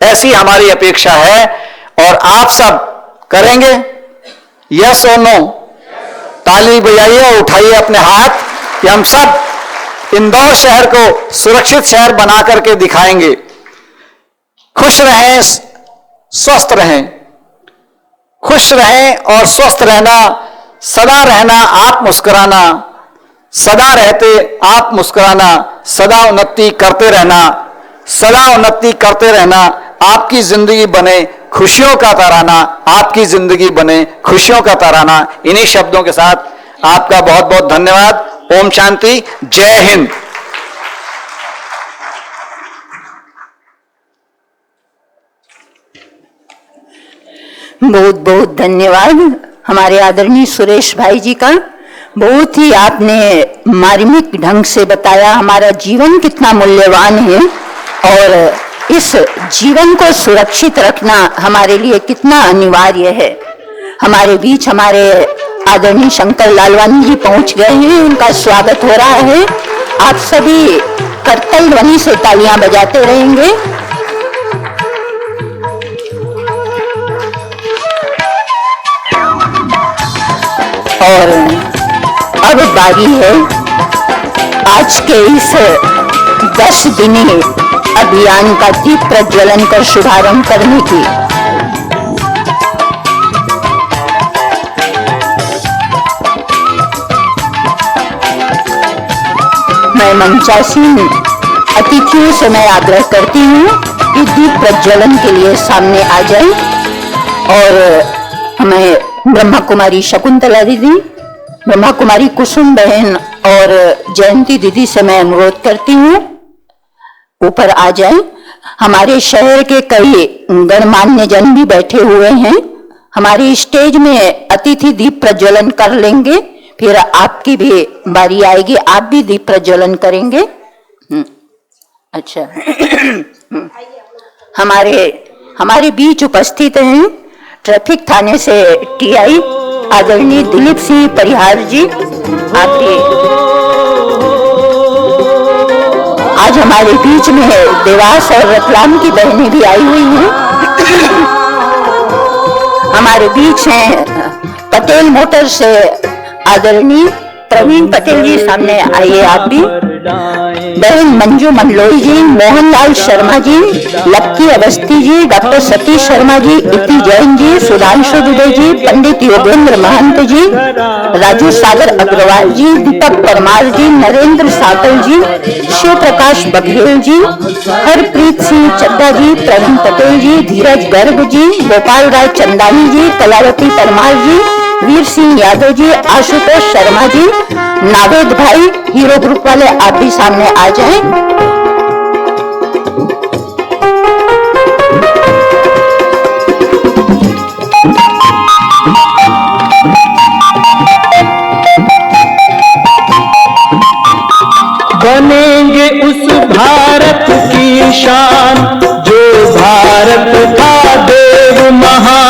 ऐसी हमारी अपेक्षा है। और आप सब करेंगे? यस और नो? ताली बजाइए और उठाइए अपने हाथ कि हम सब इंदौर शहर को सुरक्षित शहर बना करके दिखाएंगे। खुश रहें, स्वस्थ रहें। खुश रहें और स्वस्थ रहना, सदा रहना, आप मुस्कुराना, सदा रहते आप मुस्कुराना, सदा उन्नति करते रहना, सदा उन्नति करते रहना। आपकी जिंदगी बने खुशियों का तराना, आपकी जिंदगी बने खुशियों का तराना। इन्हीं शब्दों के साथ आपका बहुत बहुत धन्यवाद। ओम शांति, जय हिंद। बहुत बहुत धन्यवाद हमारे आदरणीय सुरेश भाई जी का। बहुत ही आपने मार्मिक ढंग से बताया हमारा जीवन कितना मूल्यवान है और इस जीवन को सुरक्षित रखना हमारे लिए कितना अनिवार्य है। हमारे बीच हमारे आदरणीय शंकर लालवानी जी पहुंच गए हैं, उनका स्वागत हो रहा है। आप सभी करतल ध्वनि से तालियां बजाते रहेंगे। और अब बारी है आज के इस 10 दिनी अभियान का दीप प्रज्वलन कर शुभारंभ करने की। मैं मंचासीन अतिथियों से मैं आग्रह करती हूँ कि दीप प्रज्वलन के लिए सामने आ जाए और हमें ब्रह्मा कुमारी शकुंतला दीदी, ब्रह्मा कुमारी कुसुम बहन और जयंती दीदी से मैं अनुरोध करती हूँ ऊपर आ जाए। हमारे शहर के कई गणमान्य जन भी बैठे हुए हैं। हमारी स्टेज में अतिथि दीप प्रज्वलन कर लेंगे, फिर आपकी भी बारी आएगी, आप भी दीप प्रज्वलन करेंगे। अच्छा हमारे बीच उपस्थित हैं ट्रैफिक थाने से टीआई आदरणीय दिलीप सिंह परिहार जी। आज हमारे बीच में देवास और रतलाम की बहनें भी आई हुई हैं। हमारे बीच हैं पटेल मोटर से आदरणीय प्रवीण पटेल जी, सामने आइए आप भी। बहन मंजू मंडलोई जी, मोहनलाल शर्मा जी, लक्की अवस्थी जी, डॉक्टर सतीश शर्मा जी, इति जैन जी, सुधांशु दुबे जी, पंडित योगेंद्र महंत जी, राजू सागर अग्रवाल जी, दीपक परमार जी, नरेंद्र साकल जी, शिव प्रकाश बघेल जी, हरप्रीत सिंह चड्डा जी, प्रवीण पटेल जी, धीरज गर्ग जी, गोपाल राय चंदानी जी, कलावती परमार जी, वीर सिंह यादव जी, आशुतोष शर्मा जी, नावेद भाई, हीरो ग्रुप वाले आप भी सामने आ जाएं। बनेंगे उस भारत की शान जो भारत का देव महान।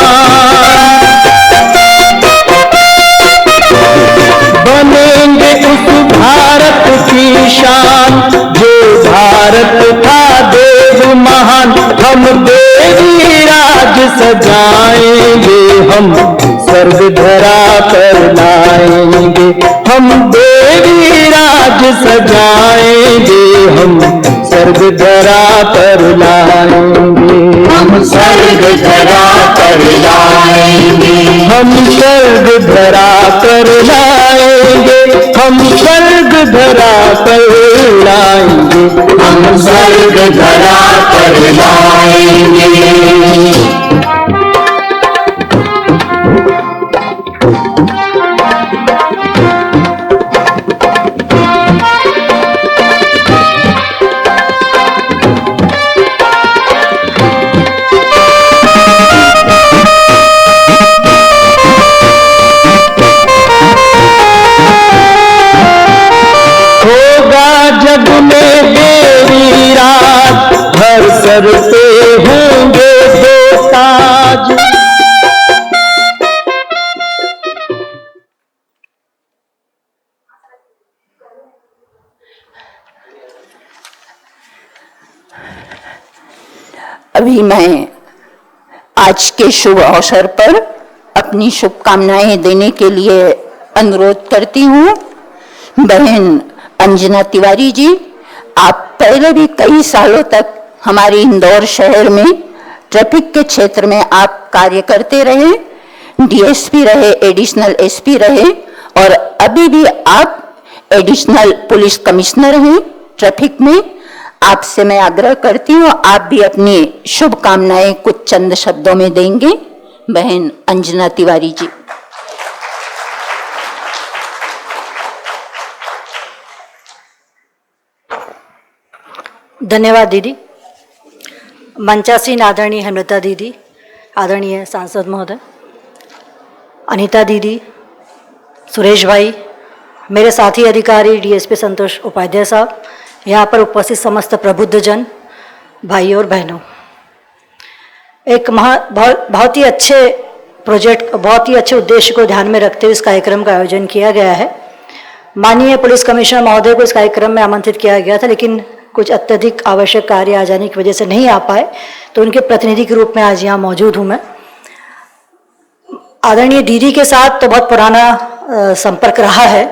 बनेंगे उस भारत की शान जो भारत का देव महान। हम देवी राज सजाएंगे, हम स्वर्ग धरा पर लाएंगे। हम देवी राज सजाएंगे, हम स्वर्ग धरा पर लाएंगे। हम स्वर्ग धरा पर लाएंगे, हम स्वर्ग धरा पर लाएंगे। हम स्वर्ग धरा पर लाएंगे। हम स्वर्ग धरा पर लाएंगे। जग में देवी राज, हर सर पे होंगे दो ताज। अभी मैं आज के शुभ अवसर पर अपनी शुभकामनाएं देने के लिए अनुरोध करती हूँ। बहन अंजना तिवारी जी, आप पहले भी कई सालों तक हमारे इंदौर शहर में ट्रैफिक के क्षेत्र में आप कार्य करते रहे, डीएसपी रहे, एडिशनल एसपी रहे और अभी भी आप एडिशनल पुलिस कमिश्नर हैं ट्रैफिक में। आपसे मैं आग्रह करती हूँ आप भी अपनी शुभकामनाएं कुछ चंद शब्दों में देंगे। बहन अंजना तिवारी जी। धन्यवाद दीदी। मंचासीन आदरणीय हेमलता दीदी, आदरणीय सांसद महोदय, अनीता दीदी, सुरेश भाई, मेरे साथी अधिकारी डीएसपी संतोष उपाध्याय साहब, यहाँ पर उपस्थित समस्त प्रबुद्धजन, भाई और बहनों, एक बहुत ही अच्छे प्रोजेक्ट, बहुत ही अच्छे उद्देश्य को ध्यान में रखते हुए इस कार्यक्रम का आयोजन किया गया है। माननीय पुलिस कमिश्नर महोदय को इस कार्यक्रम में आमंत्रित किया गया था, लेकिन कुछ अत्यधिक आवश्यक कार्य आ जाने की वजह से नहीं आ पाए, तो उनके प्रतिनिधि के रूप में आज यहाँ मौजूद हूँ मैं। आदरणीय दीदी के साथ तो बहुत पुराना संपर्क रहा है।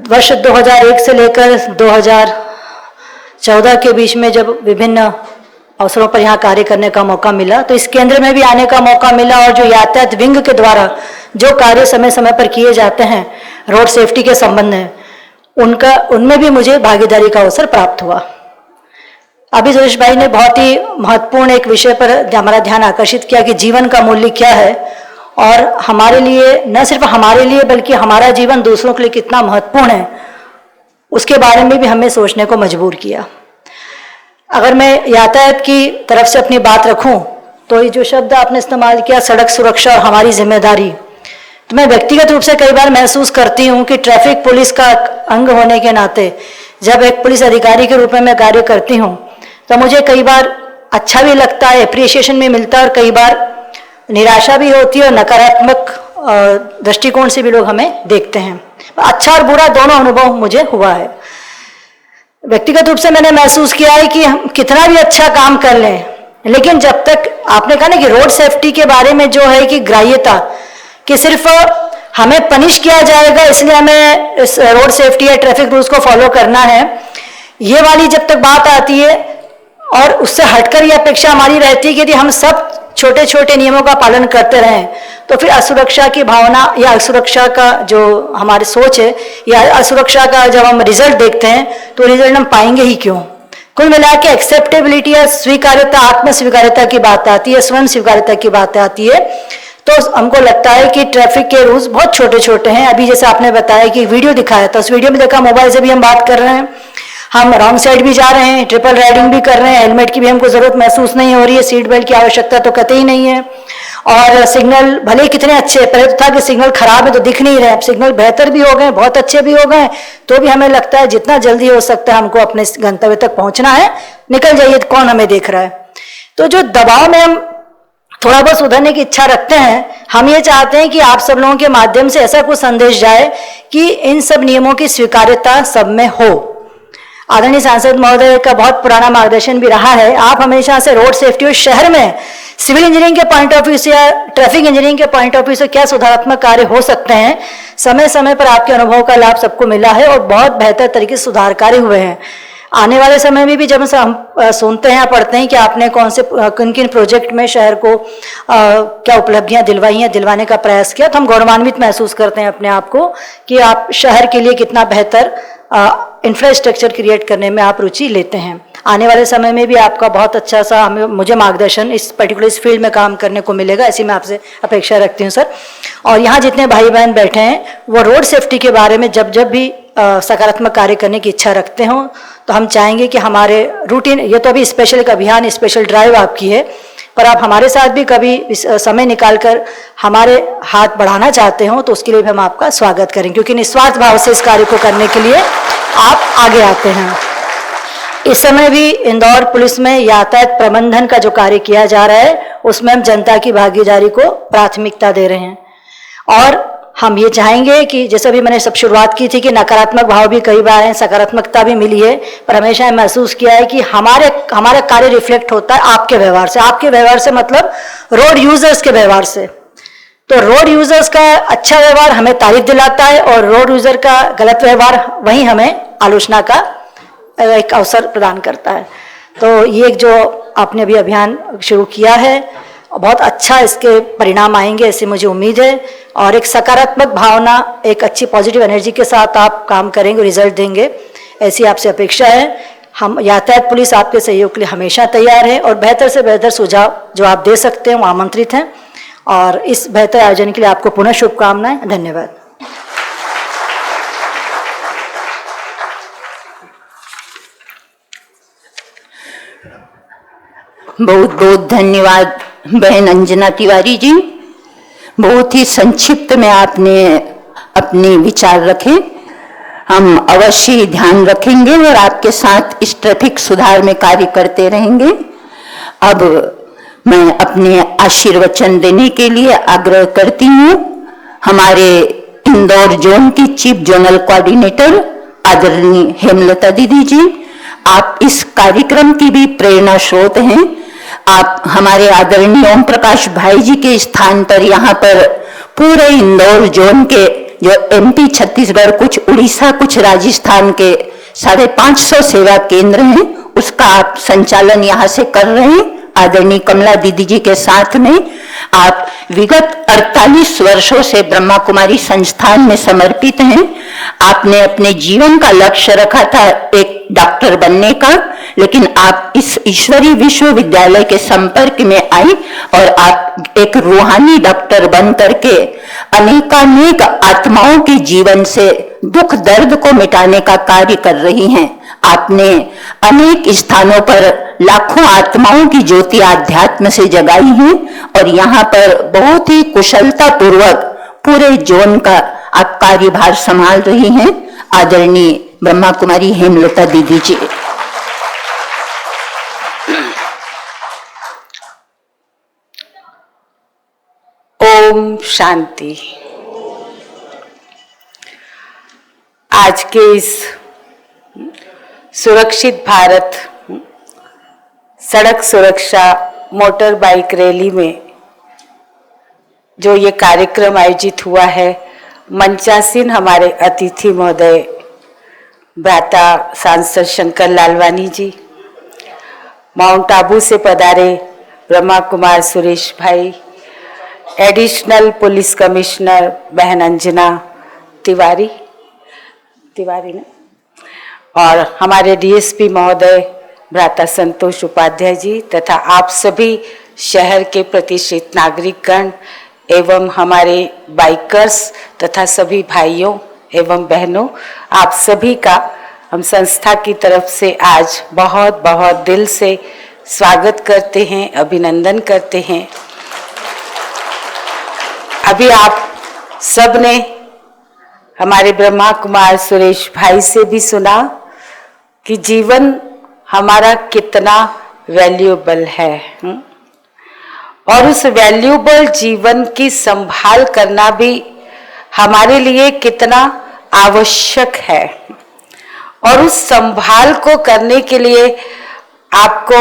वर्ष 2001 से लेकर 2014 के बीच में जब विभिन्न अवसरों पर यहाँ कार्य करने का मौका मिला, तो इस केंद्र में भी आने का मौका मिला और जो यातायात विंग के द्वारा जो कार्य समय समय पर किए जाते हैं रोड सेफ्टी के संबंध में, उनमें भी मुझे भागीदारी का अवसर प्राप्त हुआ। अभी सुरेश भाई ने बहुत ही महत्वपूर्ण एक विषय पर हमारा ध्यान आकर्षित किया कि जीवन का मूल्य क्या है और हमारे लिए, न सिर्फ हमारे लिए बल्कि हमारा जीवन दूसरों के लिए कितना महत्वपूर्ण है, उसके बारे में भी हमें सोचने को मजबूर किया। अगर मैं यातायात की तरफ से अपनी बात रखूं तो ये जो शब्द आपने इस्तेमाल किया, सड़क सुरक्षा और हमारी जिम्मेदारी, तो मैं व्यक्तिगत रूप से कई बार महसूस करती हूँ कि ट्रैफिक पुलिस का अंग होने के नाते जब एक पुलिस अधिकारी के रूप में मैं कार्य करती हूँ तो मुझे कई बार अच्छा भी लगता है, एप्रिसिएशन भी मिलता है और कई बार निराशा भी होती है और नकारात्मक दृष्टिकोण से भी लोग हमें देखते हैं। अच्छा और बुरा दोनों अनुभव मुझे हुआ है। व्यक्तिगत रूप से मैंने महसूस किया है कि हम कितना भी अच्छा काम कर लें, लेकिन जब तक आपने कहा ना कि रोड सेफ्टी के बारे में जो है कि ग्राह्यता कि सिर्फ हमें पनिश किया जाएगा इसलिए हमें इस रोड सेफ्टी या ट्रैफिक रूल्स को फॉलो करना है, ये वाली जब तक बात आती है और उससे हटकर ये अपेक्षा हमारी रहती है कि यदि हम सब छोटे छोटे नियमों का पालन करते रहें तो फिर असुरक्षा की भावना या असुरक्षा का जो हमारी सोच है या असुरक्षा का जब हम रिजल्ट देखते हैं तो रिजल्ट हम पाएंगे ही क्यों। कुल मिला के एक्सेप्टेबिलिटी या स्वीकार्यता, आत्म स्वीकार्यता की बात आती है, स्वयं स्वीकार्यता की बात आती है। तो हमको लगता है कि ट्रैफिक के रूल्स बहुत छोटे छोटे हैं। अभी जैसे आपने बताया कि वीडियो दिखाया था, उस वीडियो में देखा मोबाइल से भी हम बात कर रहे हैं, हम रॉन्ग साइड भी जा रहे हैं, ट्रिपल राइडिंग भी कर रहे हैं, हेलमेट की भी हमको जरूरत महसूस नहीं हो रही है, सीट बेल्ट की आवश्यकता तो कतई नहीं है। और सिग्नल भले ही कितने अच्छे, पहले तो था कि सिग्नल खराब है तो दिख नहीं रहे, अब सिग्नल बेहतर भी हो गए, बहुत अच्छे भी हो गए, तो भी हमें लगता है जितना जल्दी हो सकता है हमको अपने गंतव्य तक पहुंचना है, निकल जाइए, कौन हमें देख रहा है। तो जो दबाव में हम थोड़ा बहुत सुधरने की इच्छा रखते हैं, हम ये चाहते हैं कि आप सब लोगों के माध्यम से ऐसा कुछ संदेश जाए कि इन सब नियमों की स्वीकार्यता सब में हो। आदरणीय सांसद महोदय का बहुत पुराना मार्गदर्शन भी रहा है, आप हमेशा से रोड सेफ्टी और शहर में सिविल इंजीनियरिंग के पॉइंट ऑफ व्यू से या ट्रैफिक इंजीनियरिंग के पॉइंट ऑफ व्यू से क्या सुधारात्मक कार्य हो सकते हैं, समय समय पर आपके अनुभव का लाभ सबको मिला है और बहुत बेहतर तरीके से सुधार कार्य हुए हैं। आने वाले समय में भी जब हम सुनते हैं, पढ़ते हैं कि आपने कौन से किन किन प्रोजेक्ट में शहर को क्या उपलब्धियां दिलवाई हैं, दिलवाने का प्रयास किया, तो हम गौरवान्वित महसूस करते हैं अपने आप को कि आप शहर के लिए कितना बेहतर इंफ्रास्ट्रक्चर क्रिएट करने में आप रुचि लेते हैं। आने वाले समय में भी आपका बहुत अच्छा सा मुझे मार्गदर्शन इस पर्टिकुलर इस फील्ड में काम करने को मिलेगा, ऐसी मैं आपसे अपेक्षा रखती हूँ सर। और यहाँ जितने भाई बहन बैठे हैं वो रोड सेफ्टी के बारे में जब जब भी सकारात्मक कार्य करने की इच्छा रखते हों तो हम चाहेंगे कि हमारे रूटीन, ये तो अभी स्पेशल एक अभियान, स्पेशल ड्राइव आपकी है, पर आप हमारे साथ भी कभी समय निकालकर हमारे हाथ बढ़ाना चाहते हो तो उसके लिए भी हम आपका स्वागत करेंगे, क्योंकि निस्वार्थ भाव से इस कार्य को करने के लिए आप आगे आते हैं। इस समय भी इंदौर पुलिस में यातायात प्रबंधन का जो कार्य किया जा रहा है उसमें हम जनता की भागीदारी को प्राथमिकता दे रहे हैं और हम ये चाहेंगे कि जैसे भी मैंने सब शुरुआत की थी कि नकारात्मक भाव भी कई बार हैं, सकारात्मकता भी मिली है, पर हमेशा महसूस किया है कि हमारा कार्य रिफ्लेक्ट होता है आपके व्यवहार से। आपके व्यवहार से मतलब रोड यूजर्स के व्यवहार से। तो रोड यूजर्स का अच्छा व्यवहार हमें तारीफ दिलाता है और रोड यूजर का गलत व्यवहार वही हमें आलोचना का एक अवसर प्रदान करता है। तो ये जो आपने अभी अभियान शुरू किया है बहुत अच्छा इसके परिणाम आएंगे ऐसी मुझे उम्मीद है और एक सकारात्मक भावना, एक अच्छी पॉजिटिव एनर्जी के साथ आप काम करेंगे, रिजल्ट देंगे, ऐसी आपसे अपेक्षा है। हम यातायात पुलिस आपके सहयोग के लिए हमेशा तैयार है और बेहतर से बेहतर सुझाव जो आप दे सकते हैं वो आमंत्रित हैं और इस बेहतर आयोजन के लिए आपको पुनः शुभकामनाएं। धन्यवाद। बहुत बहुत धन्यवाद बहन अंजना तिवारी जी। बहुत ही संक्षिप्त में आपने अपने विचार रखे, हम अवश्य ही ध्यान रखेंगे और आपके साथ इस ट्रैफिक सुधार में कार्य करते रहेंगे। अब मैं अपने आशीर्वचन देने के लिए आग्रह करती हूँ हमारे इंदौर जोन की चीफ जोनल कोऑर्डिनेटर आदरणीय हेमलता दीदी जी। आप इस कार्यक्रम की भी प्रेरणा स्रोत हैं। आप हमारे आदरणीय ओम प्रकाश भाई जी के स्थान पर यहाँ पर पूरे इंदौर जोन के जो एमपी, छत्तीसगढ़, कुछ उड़ीसा, कुछ राजस्थान के 550 सेवा केंद्र हैं उसका आप संचालन यहाँ से कर रहे हैं। आदरणीय कमला दीदी जी के साथ में आप विगत 48 वर्षों से ब्रह्मा कुमारी संस्थान में समर्पित हैं। आपने अपने जीवन का लक्ष्य रखा था एक डॉक्टर बनने का, लेकिन आप इस ईश्वरीय विश्वविद्यालय के संपर्क में आई और आप एक रूहानी डॉक्टर बन करके अनेकानेक आत्माओं के जीवन से दुख दर्द को मिटाने का कार्य कर रही हैं। आपने अनेक स्थानों पर लाखों आत्माओं की ज्योति आध्यात्म से जगाई है और यहाँ पर बहुत ही कुशलता पूर्वक पूरे जोन का आप कार्यभार संभाल रही हैं। आदरणीय ब्रह्मा कुमारी हेमलता दीदी जी। ओम शांति। आज के इस सुरक्षित भारत सड़क सुरक्षा मोटर बाइक रैली में जो ये कार्यक्रम आयोजित हुआ है, मंचासीन हमारे अतिथि महोदय भ्राता सांसद शंकर लालवानी जी, माउंट आबू से पधारे ब्रह्मा कुमार सुरेश भाई, एडिशनल पुलिस कमिश्नर बहन अंजना तिवारी ने, और हमारे डीएसपी महोदय भ्राता संतोष उपाध्याय जी, तथा आप सभी शहर के प्रतिष्ठित नागरिकगण एवं हमारे बाइकर्स तथा सभी भाइयों एवं बहनों, आप सभी का हम संस्था की तरफ से आज बहुत बहुत दिल से स्वागत करते हैं, अभिनंदन करते हैं। अभी आप सब ने हमारे ब्रह्मा कुमार सुरेश भाई से भी सुना कि जीवन हमारा कितना वैल्यूएबल है, और उस वैल्यूएबल जीवन की संभाल करना भी हमारे लिए कितना आवश्यक है। और उस संभाल को करने के लिए आपको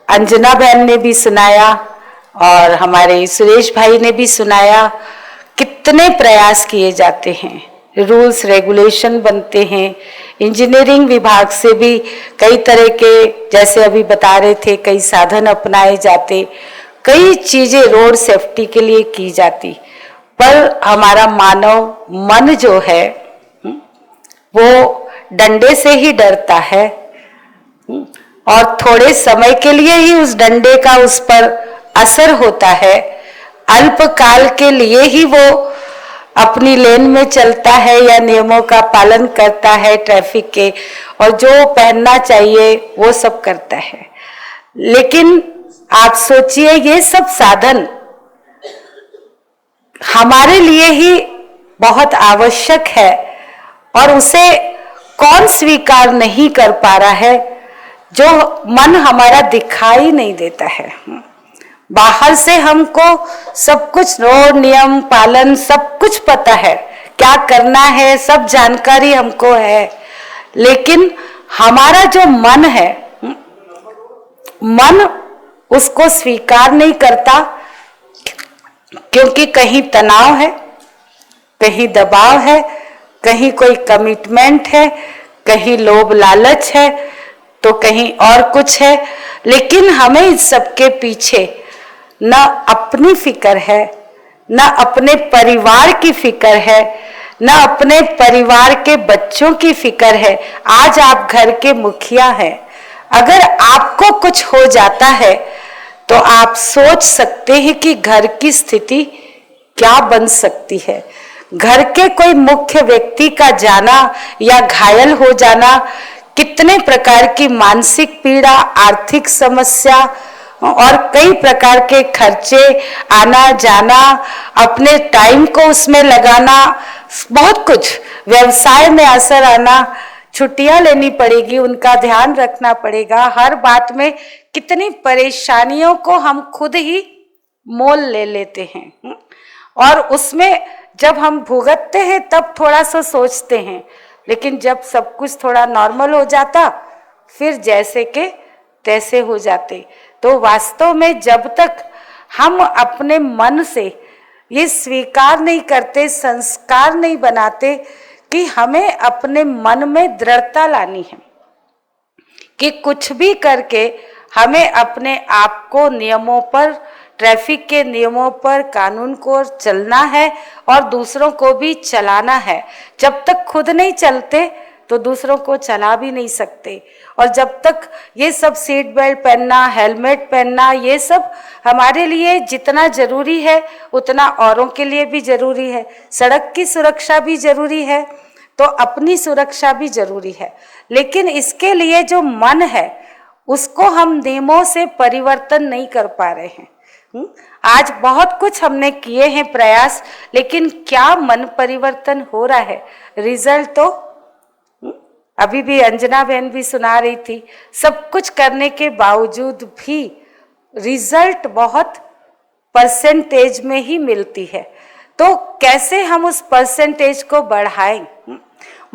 अंजना बहन ने भी सुनाया और हमारे सुरेश भाई ने भी सुनाया, कितने प्रयास किए जाते हैं, रूल्स रेगुलेशन बनते हैं, इंजीनियरिंग विभाग से भी कई तरह के, जैसे अभी बता रहे थे, कई साधन अपनाए जाते, कई चीजें रोड सेफ्टी के लिए की जाती, पर हमारा मानव मन जो है वो डंडे से ही डरता है, और थोड़े समय के लिए ही उस डंडे का उस पर असर होता है, अल्पकाल के लिए ही वो अपनी लेन में चलता है या नियमों का पालन करता है ट्रैफिक के, और जो पहनना चाहिए वो सब करता है। लेकिन आप सोचिए, ये सब साधन हमारे लिए ही बहुत आवश्यक है, और उसे कौन स्वीकार नहीं कर पा रहा है, जो मन हमारा दिखाई नहीं देता है। बाहर से हमको सब कुछ रोड नियम पालन सब कुछ पता है, क्या करना है, सब जानकारी हमको है, लेकिन हमारा जो मन है, मन उसको स्वीकार नहीं करता, क्योंकि कहीं तनाव है, कहीं दबाव है, कहीं कोई कमिटमेंट है, कहीं लोभ लालच है, तो कहीं और कुछ है। लेकिन हमें इस सब के पीछे न अपनी फिक्र है, न अपने परिवार की फिक्र है, न अपने परिवार के बच्चों की फिक्र है। आज आप घर के मुखिया हैं, अगर आपको कुछ हो जाता है तो आप सोच सकते हैं कि घर की स्थिति क्या बन सकती है। घर के कोई मुख्य व्यक्ति का जाना या घायल हो जाना कितने प्रकार की मानसिक पीड़ा, आर्थिक समस्या और कई प्रकार के खर्चे, आना जाना, अपने टाइम को उसमें लगाना, बहुत कुछ, व्यवसाय में असर आना, छुट्टियां लेनी पड़ेगी, उनका ध्यान रखना पड़ेगा, हर बात में कितनी परेशानियों को हम खुद ही मोल ले लेते हैं। और उसमें जब हम भुगतते हैं तब थोड़ा सा सोचते हैं, लेकिन जब सब कुछ थोड़ा नॉर्मल हो जाता फिर जैसे के तैसे हो जाते। तो वास्तव में जब तक हम अपने मन से ये स्वीकार नहीं करते, संस्कार नहीं बनाते कि हमें अपने मन में दृढ़ता लानी है कि कुछ भी करके हमें अपने आप को नियमों पर, ट्रैफिक के नियमों पर, कानून को चलना है और दूसरों को भी चलाना है। जब तक खुद नहीं चलते तो दूसरों को चला भी नहीं सकते। और जब तक ये सब सीट बेल्ट पहनना, हेलमेट पहनना, ये सब हमारे लिए जितना जरूरी है उतना औरों के लिए भी जरूरी है। सड़क की सुरक्षा भी जरूरी है तो अपनी सुरक्षा भी जरूरी है। लेकिन इसके लिए जो मन है उसको हम नियमों से परिवर्तन नहीं कर पा रहे हैं। आज बहुत कुछ हमने किए हैं प्रयास, लेकिन क्या मन परिवर्तन हो रहा है? रिजल्ट तो अभी भी अंजना बहन भी सुना रही थी, सब कुछ करने के बावजूद भी रिजल्ट बहुत परसेंटेज में ही मिलती है। तो कैसे हम उस परसेंटेज को बढ़ाएं,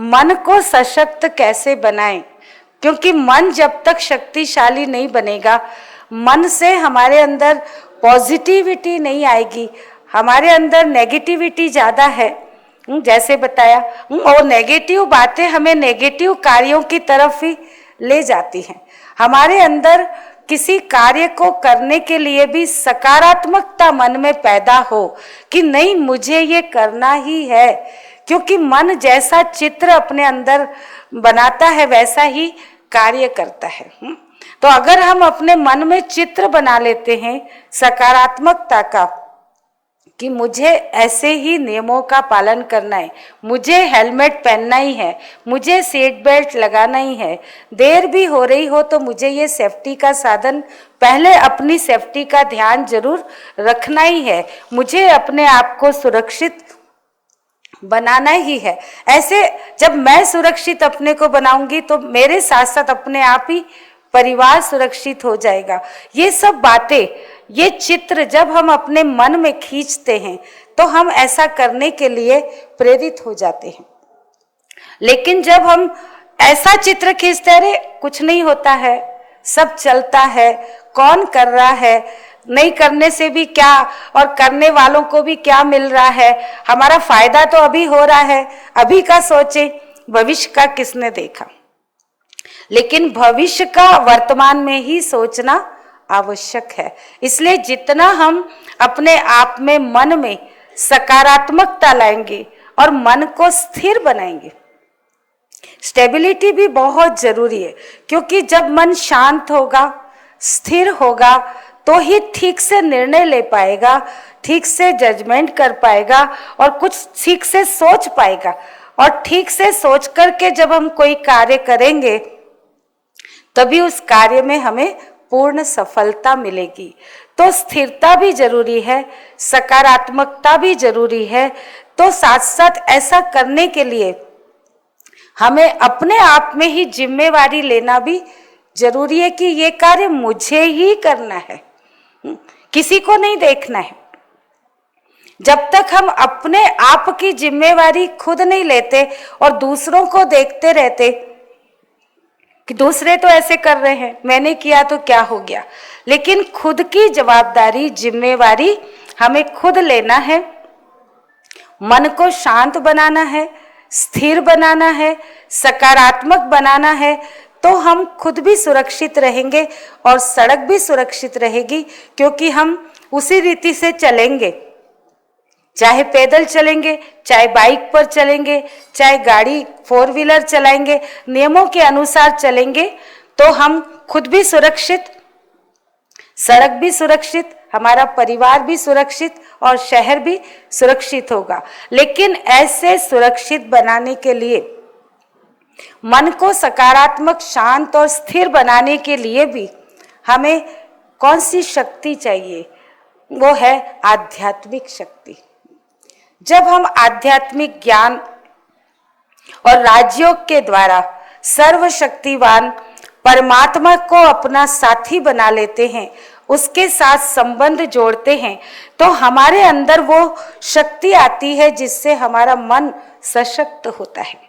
मन को सशक्त कैसे बनाएं, क्योंकि मन जब तक शक्तिशाली नहीं बनेगा, मन से हमारे अंदर पॉजिटिविटी नहीं आएगी, हमारे अंदर नेगेटिविटी ज़्यादा है। जैसे बताया, और नेगेटिव बातें हमें नेगेटिव कार्यों की तरफ ही ले जाती हैं। हमारे अंदर किसी कार्य को करने के लिए भी सकारात्मकता मन में पैदा हो कि नहीं, मुझे ये करना ही है, क्योंकि मन जैसा चित्र अपने अंदर बनाता है वैसा ही कार्य करता है। तो अगर हम अपने मन में चित्र बना लेते हैं सकारात्मकता का कि मुझे ऐसे ही नियमों का पालन करना है, मुझे हेलमेट पहनना ही है, मुझे सीट बेल्ट लगाना ही है, देर भी हो रही हो तो मुझे ये सेफ्टी का साधन, पहले अपनी सेफ्टी का ध्यान जरूर रखना ही है, मुझे अपने आप को सुरक्षित बनाना ही है। ऐसे जब मैं सुरक्षित अपने को बनाऊंगी तो मेरे साथ साथ अपने आप ही परिवार सुरक्षित हो जाएगा। ये सब बातें, ये चित्र जब हम अपने मन में खींचते हैं तो हम ऐसा करने के लिए प्रेरित हो जाते हैं। लेकिन जब हम ऐसा चित्र खींचते रहे, कुछ नहीं होता है, सब चलता है, कौन कर रहा है, नहीं करने से भी क्या और करने वालों को भी क्या मिल रहा है, हमारा फायदा तो अभी हो रहा है, अभी का सोचे, भविष्य का किसने देखा। लेकिन भविष्य का वर्तमान में ही सोचना आवश्यक है। इसलिए जितना हम अपने आप में, मन में सकारात्मकता लाएंगे और मन को स्थिर बनाएंगे, स्टेबिलिटी भी बहुत जरूरी है, क्योंकि जब मन शांत होगा, स्थिर होगा तो ही ठीक से निर्णय ले पाएगा, ठीक से जजमेंट कर पाएगा और कुछ ठीक से सोच पाएगा। और ठीक से सोच करके जब हम कोई कार्य करेंगे तभी उस कार्य में हमें पूर्ण सफलता मिलेगी। तो स्थिरता भी जरूरी है, सकारात्मकता भी जरूरी है। तो साथ साथ ऐसा करने के लिए हमें अपने आप में ही जिम्मेवारी लेना भी जरूरी है कि ये कार्य मुझे ही करना है, किसी को नहीं देखना है। जब तक हम अपने आप की जिम्मेवारी खुद नहीं लेते और दूसरों को देखते रहते कि दूसरे तो ऐसे कर रहे हैं, मैंने किया तो क्या हो गया, लेकिन खुद की जवाबदारी, जिम्मेवारी हमें खुद लेना है। मन को शांत बनाना है, स्थिर बनाना है, सकारात्मक बनाना है, तो हम खुद भी सुरक्षित रहेंगे और सड़क भी सुरक्षित रहेगी, क्योंकि हम उसी रीति से चलेंगे। चाहे पैदल चलेंगे, चाहे बाइक पर चलेंगे, चाहे गाड़ी 4 व्हीलर चलाएंगे, नियमों के अनुसार चलेंगे तो हम खुद भी सुरक्षित, सड़क भी सुरक्षित, हमारा परिवार भी सुरक्षित और शहर भी सुरक्षित होगा। लेकिन ऐसे सुरक्षित बनाने के लिए, मन को सकारात्मक, शांत और स्थिर बनाने के लिए भी हमें कौन सी शक्ति चाहिए? वो है आध्यात्मिक शक्ति। जब हम आध्यात्मिक ज्ञान और राजयोग के द्वारा सर्वशक्तिवान परमात्मा को अपना साथी बना लेते हैं, उसके साथ संबंध जोड़ते हैं, तो हमारे अंदर वो शक्ति आती है जिससे हमारा मन सशक्त होता है,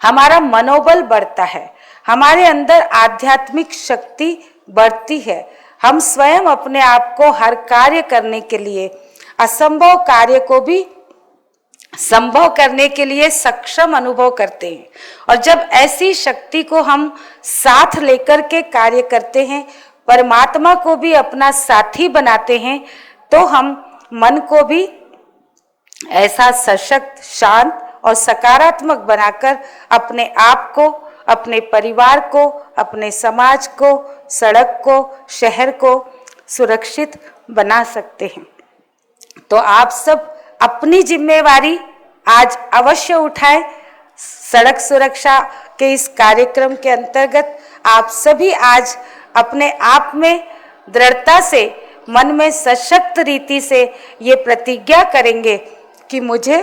हमारा मनोबल बढ़ता है, हमारे अंदर आध्यात्मिक शक्ति बढ़ती है। हम स्वयं अपने आप को हर कार्य करने के लिए, असंभव कार्य को भी संभव करने के लिए सक्षम अनुभव करते हैं। और जब ऐसी शक्ति को हम साथ लेकर के कार्य करते हैं, परमात्मा को भी अपना साथी बनाते हैं, तो हम मन को भी ऐसा सशक्त, शांत और सकारात्मक बनाकर अपने आप को, अपने परिवार को, अपने समाज को, सड़क को, शहर को सुरक्षित बना सकते हैं। तो आप सब अपनी जिम्मेवारी आज अवश्य उठाएं। सड़क सुरक्षा के इस कार्यक्रम के अंतर्गत आप सभी आज अपने आप में दृढ़ता से, मन में सशक्त रीति से ये प्रतिज्ञा करेंगे कि मुझे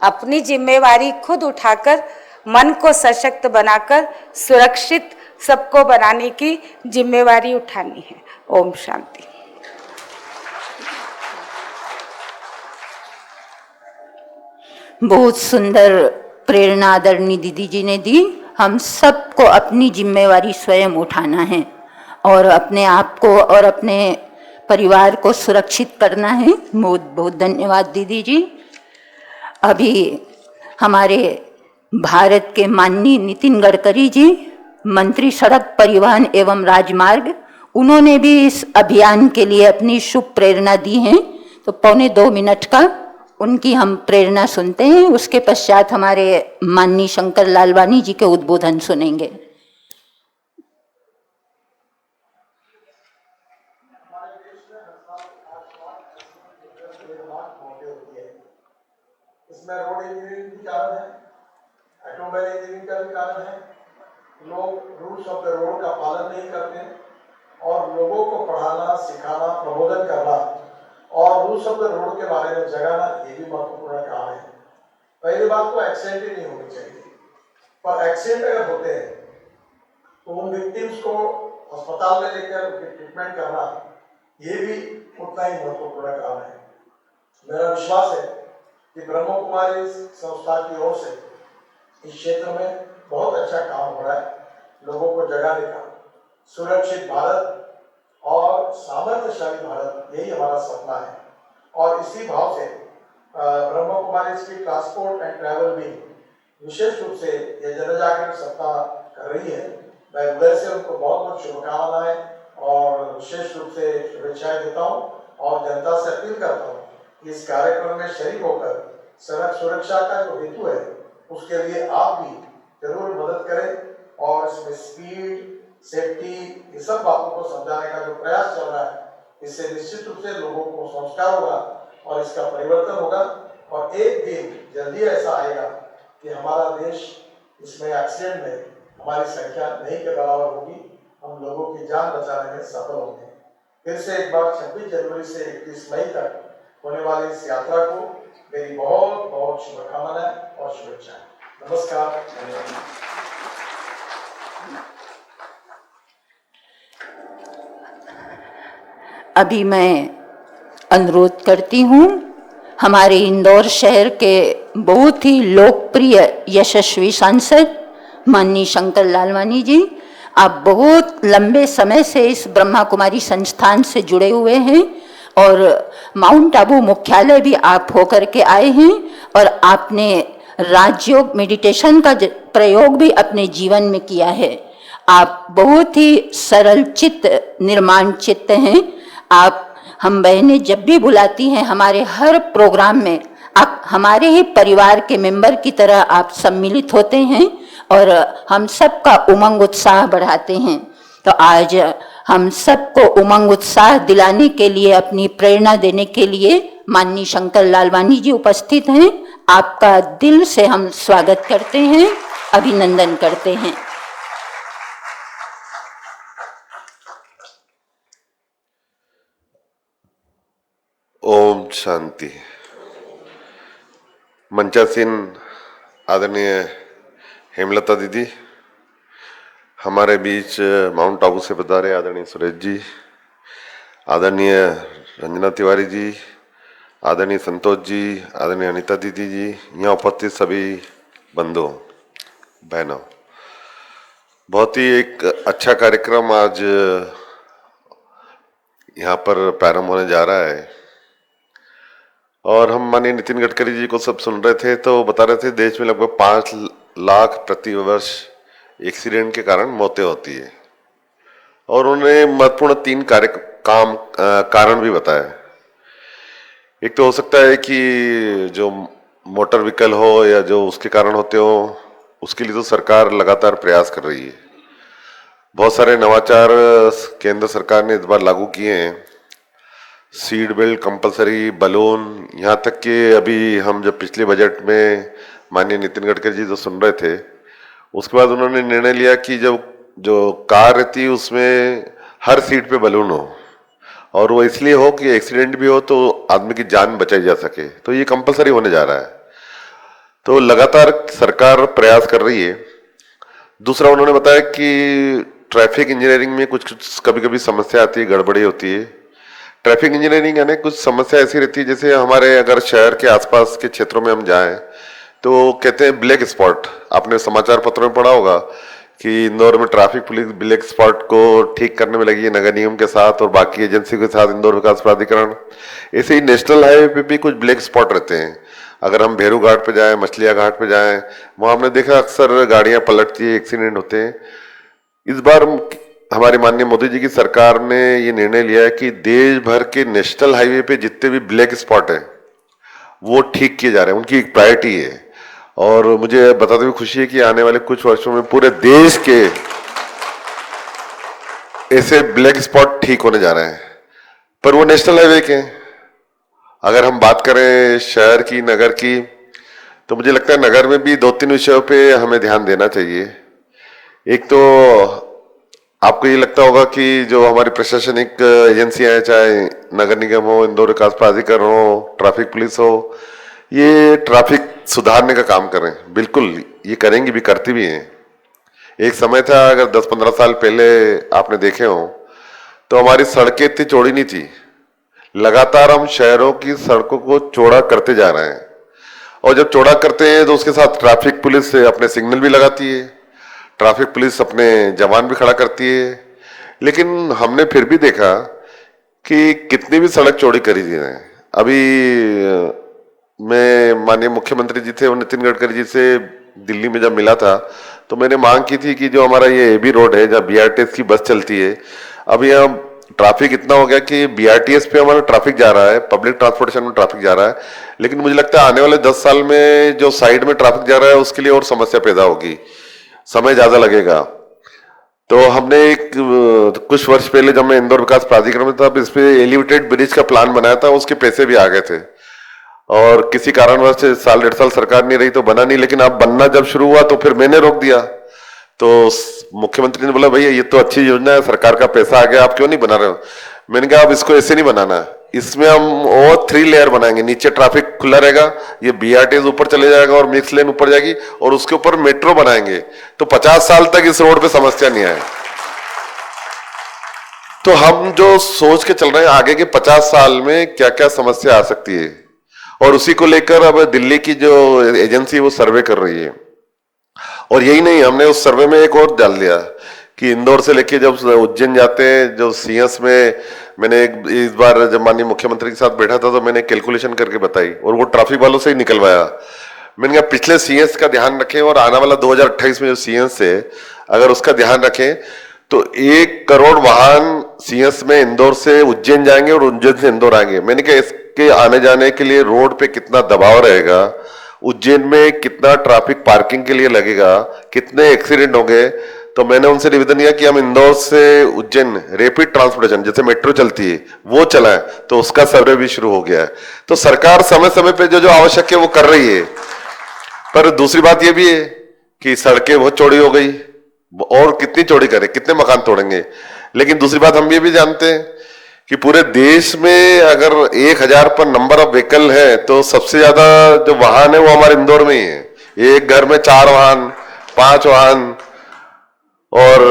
अपनी जिम्मेवारी खुद उठाकर, मन को सशक्त बनाकर सुरक्षित सबको बनाने की जिम्मेवारी उठानी है। ओम शांति। बहुत सुंदर प्रेरणा आदरणीय दीदी जी ने दी। हम सबको अपनी जिम्मेवारी स्वयं उठाना है और अपने आप को और अपने परिवार को सुरक्षित करना है। बहुत बहुत धन्यवाद दीदी जी। अभी हमारे भारत के माननीय नितिन गडकरी जी, मंत्री सड़क परिवहन एवं राजमार्ग, उन्होंने भी इस अभियान के लिए अपनी शुभ प्रेरणा दी है। तो 1.25 मिनट का उनकी हम प्रेरणा सुनते हैं, उसके पश्चात हमारे माननीय शंकर लालवानी जी के उद्बोधन सुनेंगे। इसमें रोड इंजीनियरिंग भी कारण है, ऑटोमोबाइल इंजीनियरिंग का भी कारण है। लोग रूल्स ऑफ द रोड का पालन नहीं करते और लोगों को पढ़ाना, सिखाना, प्रबोधन करना और रूल्स ऑफ द रोड के बारे में जगाना, ये भी महत्वपूर्ण काम है। पहली बात तो एक्सीडेंट ही नहीं होनी चाहिए, पर एक्सीडेंट अगर होते हैं तो उन विक्टिम्स को अस्पताल में लेकर उनकी ट्रीटमेंट करना, ये भी उतना ही महत्वपूर्ण काम है। मेरा विश्वास है कि ब्रह्म कुमारी संस्था की ओर से इस क्षेत्र में बहुत अच्छा काम हो रहा है। लोगों को जगाने का, सुरक्षित भारत और सामर्थ्यशाली भारत, यही हमारा सपना है। और इसी भाव से ब्रह्म कुमारी की ट्रांसपोर्ट एंड ट्रैवल भी विशेष रूप से ये जन जागरण सप्ताह कर रही है। मैं हृदय से उनको बहुत बहुत शुभकामनाएं और विशेष रूप से शुभेच्छाएं देता हूँ और जनता से अपील करता हूँ कि इस कार्यक्रम में शरीक होकर सड़क सुरक्षा का जो हेतु है उसके लिए आप भी जरूर मदद करें और इसमें स्पीड, सेफ्टी, ये सब बातों को समझाने का जो प्रयास चल रहा है, इससे निश्चित रूप से लोगों को संस्कार होगा और इसका परिवर्तन होगा। और एक दिन जल्दी ऐसा आएगा कि हमारा देश इसमें एक्सीडेंट में हमारी संख्या नहीं के बराबर होगी, हम लोगों की जान बचाने में सफल होंगे। फिर से एक बार 26 जनवरी से 31 मई तक होने वाली इस यात्रा को मेरी बहुत बहुत शुभकामनाएं और शुभेच्छाएं। नमस्कार। अभी मैं अनुरोध करती हूँ हमारे इंदौर शहर के बहुत ही लोकप्रिय यशस्वी सांसद माननीय शंकर लालवानी जी, आप बहुत लंबे समय से इस ब्रह्मा कुमारी संस्थान से जुड़े हुए हैं और माउंट आबू मुख्यालय भी आप होकर के आए हैं और आपने राजयोग मेडिटेशन का प्रयोग भी अपने जीवन में किया है। आप बहुत ही सरल चित्त, निर्माण चित्त हैं। आप हम बहनें जब भी बुलाती हैं हमारे हर प्रोग्राम में, आप हमारे ही परिवार के मेंबर की तरह आप सम्मिलित होते हैं और हम सबका उमंग उत्साह बढ़ाते हैं। तो आज हम सबको उमंग उत्साह दिलाने के लिए, अपनी प्रेरणा देने के लिए माननीय शंकर लालवानी जी उपस्थित हैं। आपका दिल से हम स्वागत करते हैं, अभिनंदन करते हैं। ओम शांति। मंचासीन आदरणीय हेमलता दीदी, हमारे बीच माउंट आबू से पधारे आदरणीय सुरेश जी, आदरणीय रंजना तिवारी जी, आदरणीय संतोष जी, आदरणीय अनीता दीदी जी, यहाँ उपस्थित सभी बंधुओं बहनों, बहुत ही एक अच्छा कार्यक्रम आज यहाँ पर प्रारंभ होने जा रहा है। और हम माननीय नितिन गडकरी जी को सब सुन रहे थे तो बता रहे थे देश में लगभग 5 लाख प्रति वर्ष एक्सीडेंट के कारण मौतें होती है और उन्होंने महत्वपूर्ण 3 कारण भी बताया। एक तो हो सकता है कि जो मोटर व्हीकल हो या जो उसके कारण होते हो, उसके लिए तो सरकार लगातार प्रयास कर रही है। बहुत सारे नवाचार केंद्र सरकार ने इस बार लागू किए हैं, सीट बेल्ट कंपलसरी, बलून, यहाँ तक कि अभी हम जब पिछले बजट में माननीय नितिन गडकरी जी जो सुन रहे थे, उसके बाद उन्होंने निर्णय लिया कि जब जो कार रहती है उसमें हर सीट पे बलून हो, और वो इसलिए हो कि एक्सीडेंट भी हो तो आदमी की जान बचाई जा सके। तो ये कंपलसरी होने जा रहा है, तो लगातार सरकार प्रयास कर रही है। दूसरा उन्होंने बताया कि ट्रैफिक इंजीनियरिंग में कुछ कभी कभी समस्या आती है, गड़बड़ी होती है। ट्रैफिक इंजीनियरिंग यानी कुछ समस्या ऐसी रहती है जैसे हमारे अगर शहर के आसपास के क्षेत्रों में हम जाएं तो कहते हैं ब्लैक स्पॉट, आपने समाचार पत्रों में पढ़ा होगा कि इंदौर में ट्रैफिक पुलिस ब्लैक स्पॉट को ठीक करने में लगी है नगर निगम के साथ और बाकी एजेंसी के साथ, इंदौर विकास प्राधिकरण। ऐसे ही नेशनल हाईवे पे भी कुछ ब्लैक स्पॉट रहते हैं। अगर हम भेरू घाट पे जाएं, मछलिया घाट पे जाएं, वहां हमने देखा अक्सर गाड़ियां पलटती है, एक्सीडेंट होते हैं। इस बार हमारी माननीय मोदी जी की सरकार ने ये निर्णय लिया है कि देश भर के नेशनल हाईवे पे जितने भी ब्लैक स्पॉट है वो ठीक किए जा रहे हैं, उनकी एक प्रायोरिटी है। और मुझे बताते हुए खुशी है कि आने वाले कुछ वर्षों में पूरे देश के ऐसे ब्लैक स्पॉट ठीक होने जा रहे हैं, पर वो नेशनल हाईवे के हैं। अगर हम बात करें शहर की, नगर की, तो मुझे लगता है नगर में भी 2-3 विषयों पे हमें ध्यान देना चाहिए। एक तो आपको ये लगता होगा कि जो हमारी प्रशासनिक एजेंसियां हैं, चाहे नगर निगम हो, इंदौर विकास प्राधिकरण हो, ट्रैफिक पुलिस हो, ये ट्रैफिक सुधारने का काम करें। बिल्कुल ये करेंगी भी, करती भी हैं। एक समय था, अगर 10-15 साल पहले आपने देखे हो तो हमारी सड़कें इतनी चौड़ी नहीं थी। लगातार हम शहरों की सड़कों को चौड़ा करते जा रहे हैं, और जब चौड़ा करते हैं तो उसके साथ ट्रैफिक पुलिस अपने सिग्नल भी लगाती है, ट्रैफिक पुलिस अपने जवान भी खड़ा करती है। लेकिन हमने फिर भी देखा कि कितनी भी सड़क चौड़ी करी जी ने। अभी मैं माननीय मुख्यमंत्री जी थे, नितिन गडकरी जी से दिल्ली में जब मिला था तो मैंने मांग की थी कि जो हमारा ये एबी रोड है जहाँ बीआरटीएस की बस चलती है, अब यहाँ ट्रैफिक इतना हो गया कि बीआरटीएस पे हमारा ट्रैफिक जा रहा है, पब्लिक ट्रांसपोर्टेशन में ट्रैफिक जा रहा है, लेकिन मुझे लगता है आने वाले 10 साल में जो साइड में ट्रैफिक जा रहा है उसके लिए और समस्या पैदा होगी, समय ज्यादा लगेगा। तो हमने एक कुछ वर्ष पहले जब मैं इंदौर विकास प्राधिकरण में था, इस पे एलिवेटेड ब्रिज का प्लान बनाया था, उसके पैसे भी आ गए थे और किसी कारणवश 1-1.5 साल सरकार नहीं रही तो बना नहीं। लेकिन अब बनना जब शुरू हुआ तो फिर मैंने रोक दिया। तो मुख्यमंत्री ने बोला भैया ये तो अच्छी योजना है, सरकार का पैसा आ गया, आप क्यों नहीं बना रहे हो? मैंने कहा अब इसको ऐसे नहीं बनाना, इसमें हम और 3 लेयर बनाएंगे। नीचे ट्रैफिक खुला रहेगा, ये बीआरटीएस ऊपर चले जाएगा और मिक्स लेन ऊपर जाएगी, और उसके ऊपर मेट्रो बनाएंगे तो 50 साल तक इस रोड पे समस्या नहीं आए। तो हम जो सोच के चल रहे हैं आगे के 50 साल में क्या क्या समस्या आ सकती है, और उसी को लेकर अब दिल्ली की जो एजेंसी वो सर्वे कर रही है। और यही नहीं, हमने उस सर्वे में एक और डाल दिया कि इंदौर से लेके जब उज्जैन जाते हैं, जो सीएस में मैंने इस बार जब माननीय मुख्यमंत्री के साथ बैठा था तो मैंने कैलकुलेशन करके बताई और वो ट्रैफिक वालों से ही निकलवाया। मैंने कहा पिछले सीएस का ध्यान रखें और आने वाला 2028 में जो सीएस है अगर उसका ध्यान रखें तो 1 करोड़ वाहन सीएस में इंदौर से उज्जैन जाएंगे और उज्जैन से इंदौर आएंगे। मैंने कहा इसके आने जाने के लिए रोड पे कितना दबाव रहेगा, उज्जैन में कितना ट्रैफिक पार्किंग के लिए लगेगा, कितने एक्सीडेंट होंगे। तो मैंने उनसे निवेदन किया कि हम इंदौर से उज्जैन रैपिड ट्रांसपोर्टेशन जैसे मेट्रो चलती है वो चलाएं, तो उसका सर्वे भी शुरू हो गया है। तो सरकार समय समय पे जो जो आवश्यक है वो कर रही है। पर दूसरी बात ये भी है कि सड़कें बहुत चौड़ी हो गई, और कितनी चौड़ी करें, कितने मकान तोड़ेंगे। लेकिन दूसरी बात हम ये भी जानते हैं कि पूरे देश में अगर 1000 पर नंबर ऑफ व्हीकल है तो सबसे ज्यादा जो वाहन है वो हमारे इंदौर में ही है। एक घर में 4 वाहन, 5 वाहन, और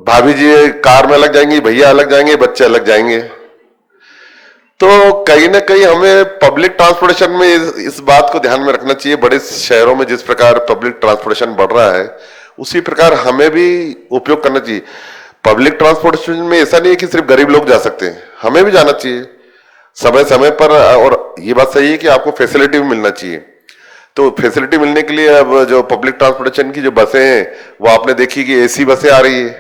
भाभी जी कार में अलग जाएंगी, भैया अलग जाएंगे, बच्चे अलग जाएंगे। तो कहीं ना कहीं हमें पब्लिक ट्रांसपोर्टेशन में इस बात को ध्यान में रखना चाहिए। बड़े शहरों में जिस प्रकार पब्लिक ट्रांसपोर्टेशन बढ़ रहा है उसी प्रकार हमें भी उपयोग करना चाहिए। पब्लिक ट्रांसपोर्टेशन में ऐसा नहीं है कि सिर्फ गरीब लोग जा सकते हैं, हमें भी जाना चाहिए समय समय पर। और ये बात सही है कि आपको फैसिलिटी भी मिलना चाहिए। तो फैसिलिटी मिलने के लिए अब जो पब्लिक ट्रांसपोर्टेशन की जो बसें हैं वो आपने देखी कि एसी बसें आ रही है,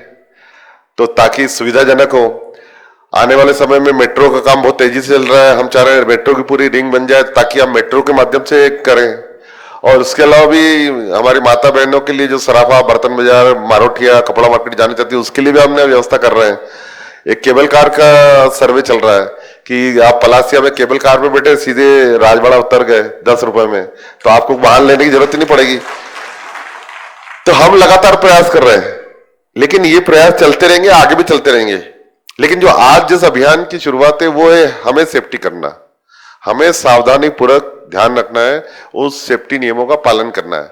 तो ताकि सुविधाजनक हो। आने वाले समय में मेट्रो का काम बहुत तेजी से चल रहा है, हम चाह रहे हैं मेट्रो की पूरी रिंग बन जाए ताकि आप मेट्रो के माध्यम से करें। और उसके अलावा भी हमारी माता बहनों के लिए जो सराफा, बर्तन बाजार, मारोठिया, कपड़ा मार्केट जानी चाहती है उसके लिए भी हमने व्यवस्था कर रहे हैं। एक केबल कार का सर्वे चल रहा है कि आप पलासिया में केबल कार में बैठे सीधे राजवाड़ा उतर गए 10 रुपए में, तो आपको वाहन लेने की जरूरत ही नहीं पड़ेगी। तो हम लगातार प्रयास कर रहे हैं, लेकिन ये प्रयास चलते रहेंगे, आगे भी चलते रहेंगे। लेकिन जो आज जिस अभियान की शुरुआत है वो है हमें सेफ्टी करना, हमें सावधानी पूर्वक ध्यान रखना है, उस सेफ्टी नियमों का पालन करना है।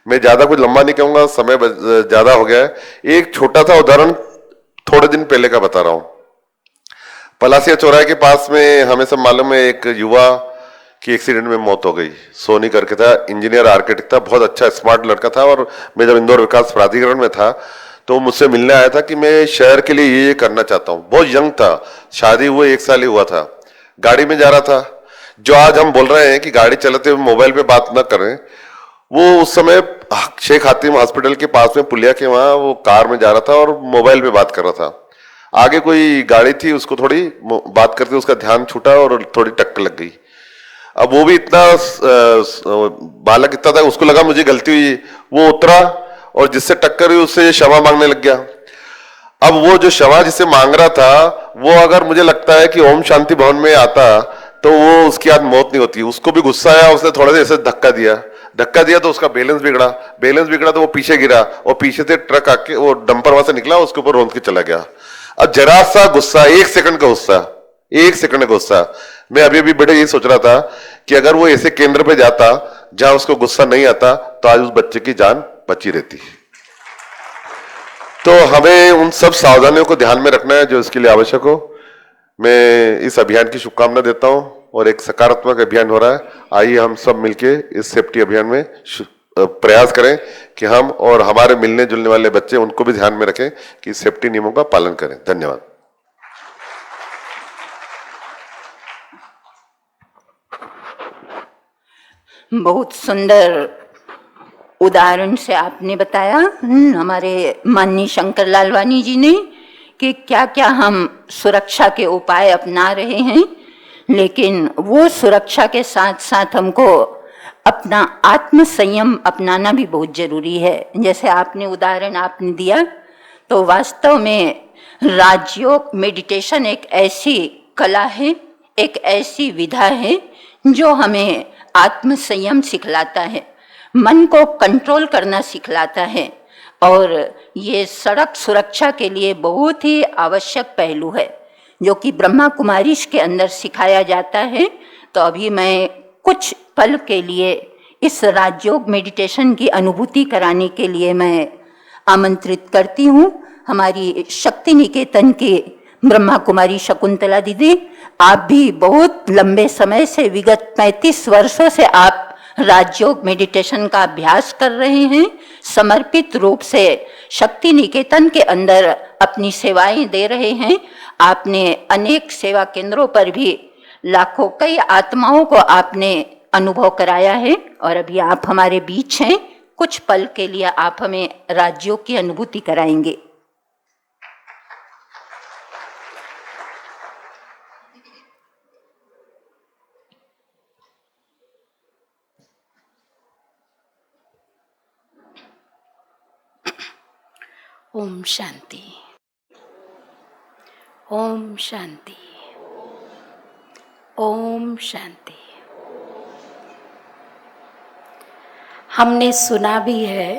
मैं ज्यादा कुछ लंबा नहीं कहूंगा, समय ज्यादा हो गया है। एक छोटा सा उदाहरण थोड़े दिन पहले का बता रहा हूं। पलासिया चौराहे के पास में हमें सब मालूम है एक युवा कि एक्सीडेंट में मौत हो गई। सोनी करके था, इंजीनियर आर्किटेक्ट था, बहुत अच्छा स्मार्ट लड़का था। और मैं जब इंदौर विकास प्राधिकरण में था तो मुझसे मिलने आया था कि मैं शहर के लिए ये करना चाहता हूँ। बहुत यंग था, शादी हुए 1 साल ही हुआ था, गाड़ी में जा रहा था। जो आज हम बोल रहे हैं कि गाड़ी चलाते हुए मोबाइल पे बात ना करें, वो उस समय शेख हातिम हॉस्पिटल के पास में पुलिया के वहां वो कार में जा रहा था और मोबाइल पे बात कर रहा था। आगे कोई गाड़ी थी, उसको थोड़ी बात करते उसका ध्यान छूटा और थोड़ी टक्कर लग गई। अब वो भी इतना बालक इतना था, उसको लगा मुझे गलती हुई, वो उतरा और जिससे टक्कर हुई उससे क्षमा मांगने लग गया। अब वो जो क्षमा जिससे मांग रहा था, वो अगर मुझे लगता है कि ओम शांति भवन में आता तो वो उसकी आज मौत नहीं होती। उसको भी गुस्सा आया, उसने थोड़ा सा ऐसे धक्का दिया तो उसका बैलेंस बिगड़ा तो वो पीछे गिरा और पीछे से ट्रक आके वो डंपर वहां से निकला, उसके ऊपर रौंद के चला गया। अब जरा सा गुस्सा, 1 सेकंड का गुस्सा, मैं अभी भी बड़े ये सोच रहा था कि अगर वो ऐसे केंद्र पे जाता जहां उसको गुस्सा नहीं आता तो आज उस बच्चे की जान बची रहती। तो हमें उन सब सावधानियों को ध्यान में रखना है जो इसके लिए आवश्यक हो। मैं इस अभियान की शुभकामना देता हूं और एक सकारात्मक अभियान हो रहा है। आइए हम सब मिलके इस सेफ्टी अभियान में प्रयास करें कि हम और हमारे मिलने जुलने वाले बच्चे उनको भी ध्यान में रखें कि सेफ्टी नियमों का पालन करें। धन्यवाद। बहुत सुंदर उदाहरण से आपने बताया हमारे माननीय शंकर लालवानी जी ने कि क्या क्या हम सुरक्षा के उपाय अपना रहे हैं, लेकिन वो सुरक्षा के साथ साथ हमको अपना आत्म संयम अपनाना भी बहुत जरूरी है। जैसे आपने उदाहरण आपने दिया, तो वास्तव में राजयोग मेडिटेशन एक ऐसी कला है, एक ऐसी विधा है जो हमें आत्म संयम सिखलाता है, मन को कंट्रोल करना सिखलाता है और ये सड़क सुरक्षा के लिए बहुत ही आवश्यक पहलू है जो कि ब्रह्मा कुमारीज के अंदर सिखाया जाता है। तो अभी मैं कुछ पल के लिए इस राजयोग मेडिटेशन की अनुभूति कराने के लिए मैं आमंत्रित करती हूँ हमारी शक्ति निकेतन के ब्रह्मा कुमारी शकुंतला दीदी। आप भी बहुत लंबे समय से, विगत 35 वर्षों से आप राजयोग मेडिटेशन का अभ्यास कर रहे हैं, समर्पित रूप से शक्ति निकेतन के अंदर अपनी सेवाएं दे रहे हैं। आपने अनेक सेवा केंद्रों पर भी लाखों कई आत्माओं को आपने अनुभव कराया है और अभी आप हमारे बीच हैं। कुछ पल के लिए आप हमें राजयोग की अनुभूति कराएंगे। ओम शांति, ओम शांति, ओम शांति। हमने सुना भी है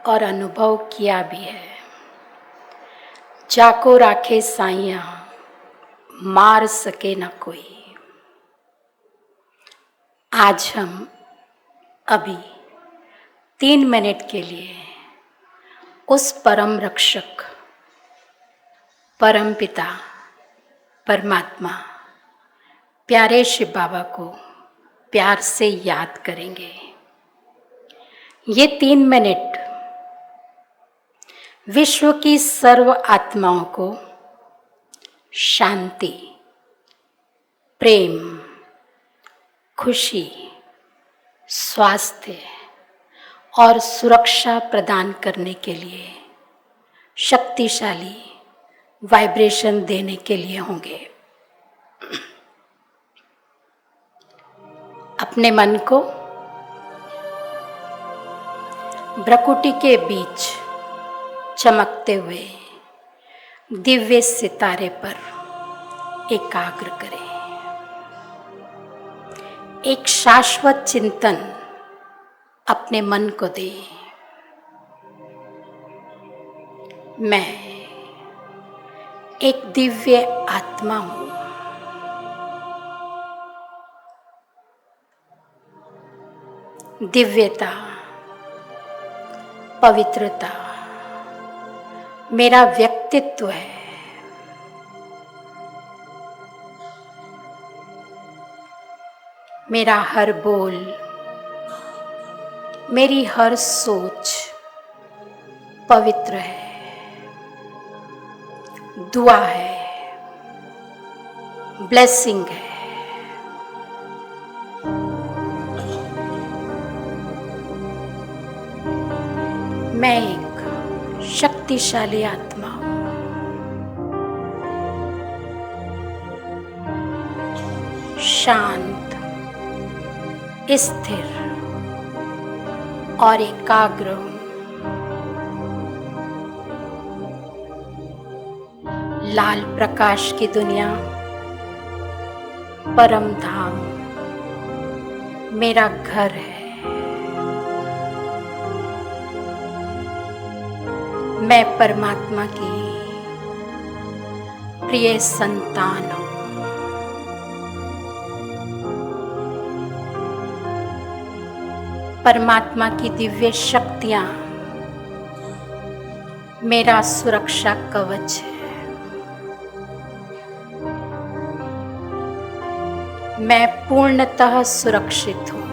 और अनुभव किया भी है, जाको राखे साइया मार सके न कोई। आज हम अभी 3 मिनट के लिए उस परम रक्षक, परम पिता, परमात्मा, प्यारे शिव बाबा को प्यार से याद करेंगे। ये 3 मिनट विश्व की सर्व आत्माओं को शांति, प्रेम, खुशी, स्वास्थ्य और सुरक्षा प्रदान करने के लिए शक्तिशाली वाइब्रेशन देने के लिए होंगे। अपने मन को भ्रकुटी के बीच चमकते हुए दिव्य सितारे पर एकाग्र करें। एक शाश्वत चिंतन अपने मन को दें। मैं एक दिव्य आत्मा हूँ। दिव्यता, पवित्रता मेरा व्यक्तित्व है। मेरा हर बोल, मेरी हर सोच पवित्र है, दुआ है, ब्लेसिंग है। मैं एक शक्तिशाली आत्मा हूं। शांत, स्थिर और एकाग्र हूं। लाल प्रकाश की दुनिया, परम धाम मेरा घर है। मैं परमात्मा की प्रिय संतान हूं। परमात्मा की दिव्य शक्तियां मेरा सुरक्षा कवच है। मैं पूर्णतः सुरक्षित हूं।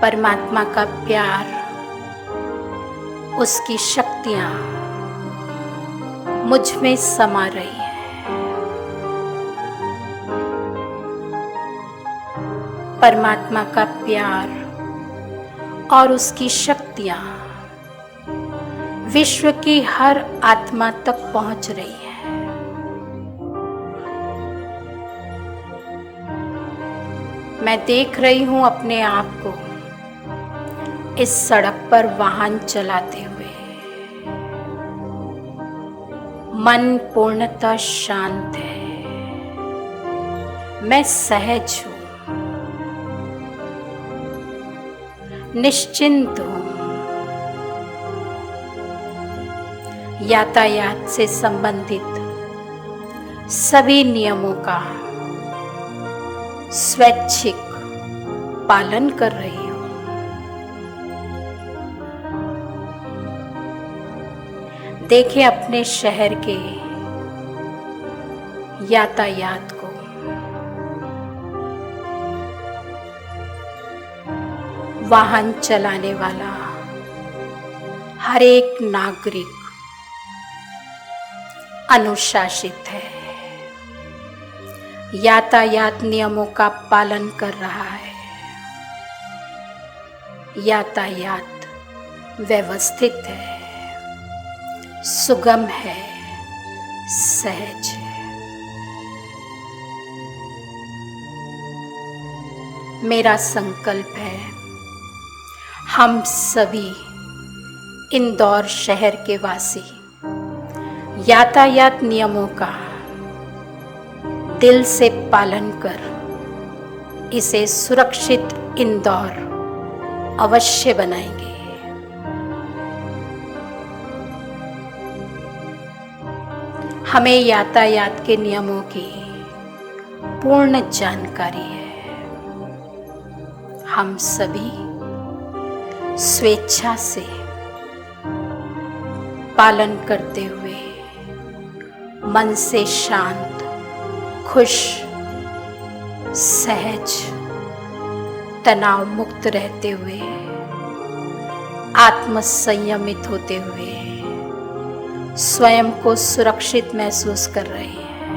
परमात्मा का प्यार, उसकी शक्तियां मुझ में समा रही है। परमात्मा का प्यार और उसकी शक्तियां विश्व की हर आत्मा तक पहुंच रही है। मैं देख रही हूं अपने आप को इस सड़क पर वाहन चलाते हुए। मन पूर्णतः शांत है। मैं सहज हूं, निश्चिंत हूं। यातायात से संबंधित सभी नियमों का स्वैच्छिक पालन कर रही हूं। देखें अपने शहर के यातायात को। वाहन चलाने वाला हर एक नागरिक अनुशासित है, यातायात नियमों का पालन कर रहा है। यातायात व्यवस्थित है, सुगम है, सहज है। मेरा संकल्प है, हम सभी इंदौर शहर के वासी यातायात नियमों का दिल से पालन कर इसे सुरक्षित इंदौर अवश्य बनाएंगे। हमें यातायात के नियमों की पूर्ण जानकारी है। हम सभी स्वेच्छा से पालन करते हुए मन से शांत, खुश, सहज, तनाव मुक्त रहते हुए, आत्म संयमित होते हुए स्वयं को सुरक्षित महसूस कर रहे हैं।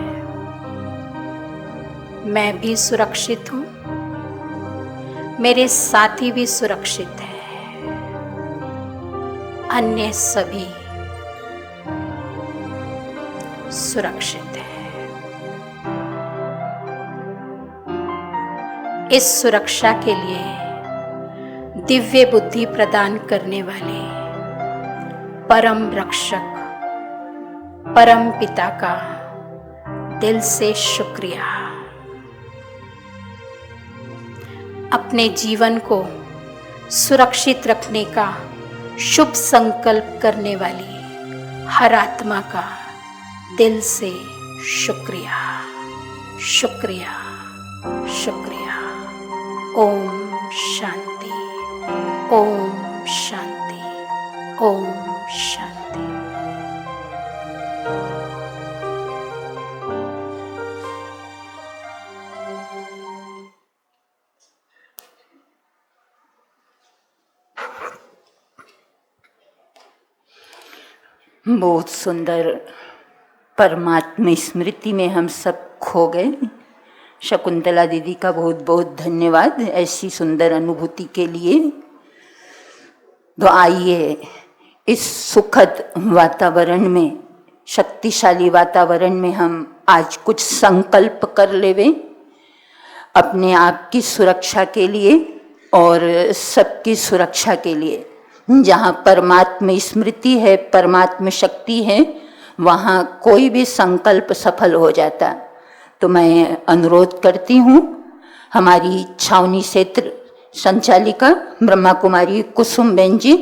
मैं भी सुरक्षित हूं, मेरे साथी भी सुरक्षित हैं, अन्य सभी सुरक्षित है। इस सुरक्षा के लिए दिव्य बुद्धि प्रदान करने वाले परम रक्षक, परम पिता का दिल से शुक्रिया। अपने जीवन को सुरक्षित रखने का शुभ संकल्प करने वाली हर आत्मा का दिल से शुक्रिया, शुक्रिया, शुक्रिया। ओम शांति, ओम शांति, ओम शांति। बहुत सुंदर परमात्मा स्मृति में हम सब खो गए। शकुंतला दीदी का बहुत बहुत धन्यवाद ऐसी सुंदर अनुभूति के लिए। तो आइए इस सुखद वातावरण में, शक्तिशाली वातावरण में हम आज कुछ संकल्प कर लेवे अपने आप की सुरक्षा के लिए और सबकी सुरक्षा के लिए। जहाँ परमात्मा स्मृति है, परमात्मा शक्ति है, वहाँ कोई भी संकल्प सफल हो जाता। तो मैं अनुरोध करती हूँ हमारी छावनी क्षेत्र संचालिका ब्रह्मा कुमारी कुसुम बेन जी,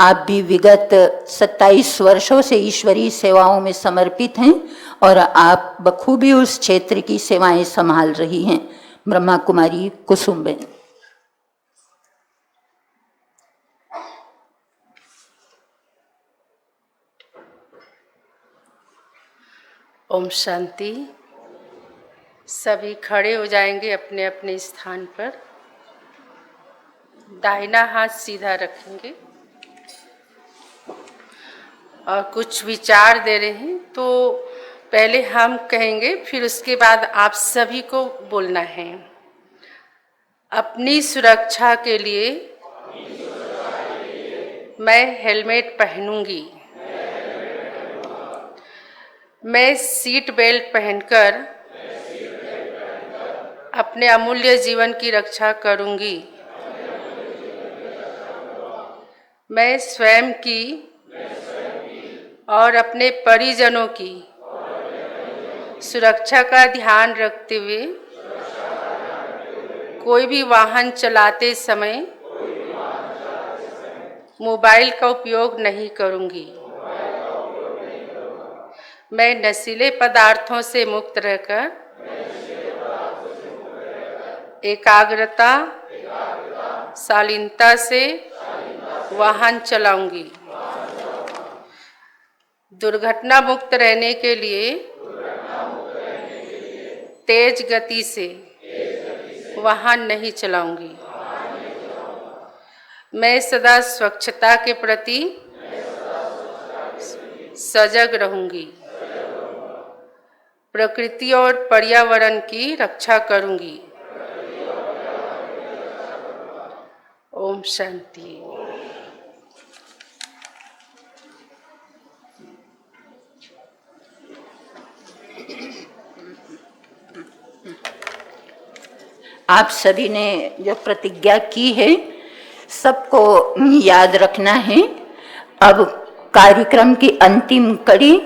आप भी विगत 27 वर्षों से ईश्वरीय सेवाओं में समर्पित हैं और आप बखूबी उस क्षेत्र की सेवाएं संभाल रही हैं। ब्रह्मा कुमारी कुसुम बेन। ओम शांति। सभी खड़े हो जाएंगे अपने अपने स्थान पर। दाहिना हाथ सीधा रखेंगे और कुछ विचार दे रहे हैं तो पहले हम कहेंगे, फिर उसके बाद आप सभी को बोलना है। अपनी सुरक्षा के लिए मैं हेलमेट पहनूंगी। मैं सीट बेल्ट पहनकर अपने अमूल्य जीवन की रक्षा करूंगी। मैं स्वयं की और अपने परिजनों की सुरक्षा का ध्यान रखते हुए कोई भी वाहन चलाते समय मोबाइल का उपयोग नहीं करूंगी। मैं नशीले पदार्थों से मुक्त रहकर एकाग्रता, शालीनता से वाहन चलाऊंगी। दुर्घटना मुक्त रहने के लिए तेज गति से वाहन नहीं चलाऊंगी। मैं सदा स्वच्छता के प्रति सजग रहूंगी। प्रकृति और पर्यावरण की रक्षा करूंगी। ओम शांति। आप सभी ने जो प्रतिज्ञा की है सबको याद रखना है। अब कार्यक्रम की अंतिम कड़ी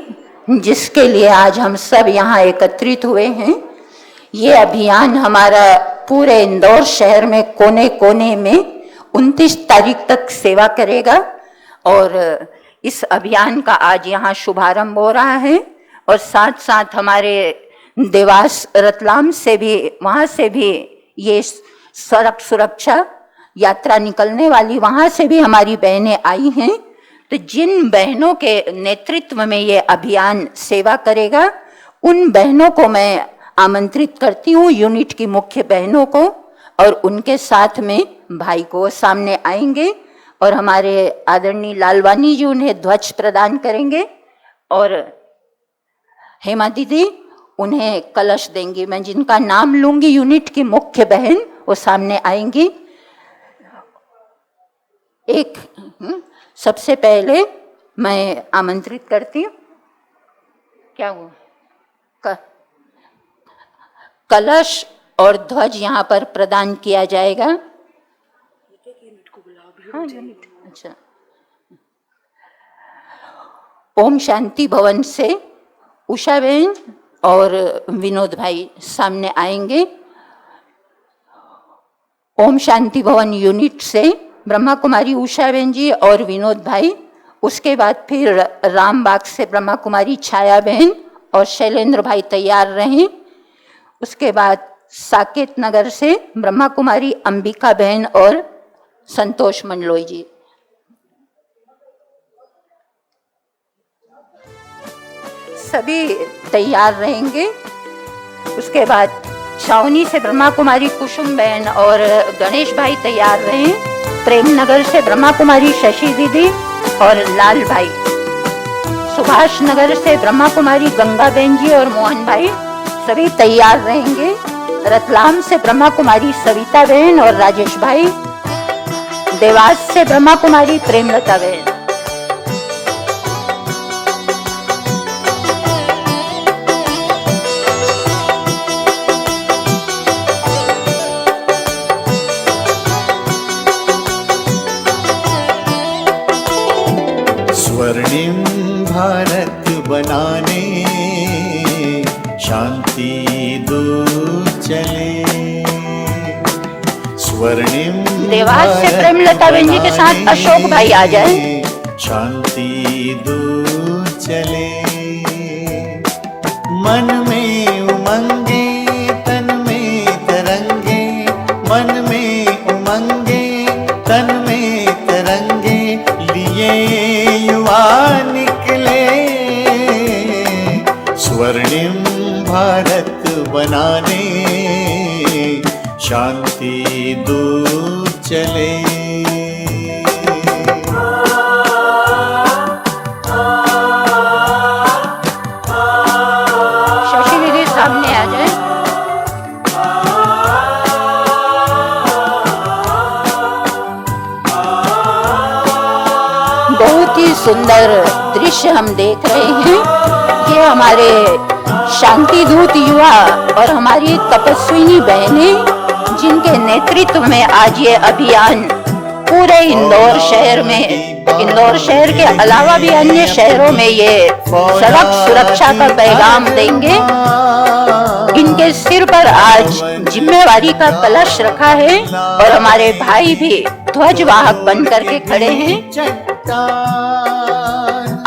जिसके लिए आज हम सब यहाँ एकत्रित हुए हैं, ये अभियान हमारा पूरे इंदौर शहर में कोने कोने में 29 तारीख तक सेवा करेगा और इस अभियान का आज यहाँ शुभारंभ हो रहा है और साथ साथ हमारे देवास रतलाम से भी, वहाँ से भी ये सड़क सुरक्षा यात्रा निकलने वाली, वहाँ से भी हमारी बहनें आई हैं। तो जिन बहनों के नेतृत्व में ये अभियान सेवा करेगा उन बहनों को मैं आमंत्रित करती हूँ, यूनिट की मुख्य बहनों को और उनके साथ में भाई को सामने आएंगे और हमारे आदरणीय लालवानी जी उन्हें ध्वज प्रदान करेंगे और हेमा दीदी उन्हें कलश देंगी। मैं जिनका नाम लूंगी यूनिट की मुख्य बहन वो सामने आएंगी। एक सबसे पहले मैं आमंत्रित करती हूँ, क्या हुआ, कलश और ध्वज यहाँ पर प्रदान किया जाएगा। हाँ, अच्छा। ओम शांति भवन से उषा बहन और विनोद भाई सामने आएंगे। ओम शांति भवन यूनिट से ब्रह्मा कुमारी उषा बहन जी और विनोद भाई, उसके बाद फिर रामबाग से ब्रह्मा कुमारी छाया बहन और शैलेंद्र भाई तैयार रहें। उसके बाद साकेत नगर से ब्रह्मा कुमारी अंबिका बहन और संतोष मंडलोई जी। सभी तैयार रहेंगे। उसके बाद छावनी से ब्रह्मा कुमारी कुसुम बहन और गणेश भाई तैयार रहें। प्रेम नगर से ब्रह्मा कुमारी शशि दीदी और लाल भाई सुभाष नगर से ब्रह्मा कुमारी गंगा बहन जी और मोहन भाई सभी तैयार रहेंगे। रतलाम से ब्रह्मा कुमारी सविता बहन और राजेश भाई, देवास से ब्रह्मा कुमारी प्रेमलता बहन। स्वर्णिम भारत बनाने शांति दूत चले। स्वर्णिम देवास से प्रेमलता बहन जी के साथ अशोक भाई आ जाए। शांति दूत चले। मन में उमंगे तन में तरंगे, मन में उमंगे तन में तरंगे, लिए युवा निकले। स्वर्णिम भारत बनाने शांति दूत चले। शशि दीदी सामने आ जाए। बहुत ही सुंदर दृश्य हम देख रहे हैं। ये हमारे शांति दूत युवा और हमारी तपस्विनी बहनें, जिनके नेतृत्व में आज ये अभियान पूरे इंदौर शहर में, इंदौर शहर के अलावा भी अन्य शहरों में ये सड़क सुरक्षा का पैगाम देंगे। इनके सिर पर आज जिम्मेवारी का कलश रखा है और हमारे भाई भी ध्वजवाहक बन करके खड़े हैं।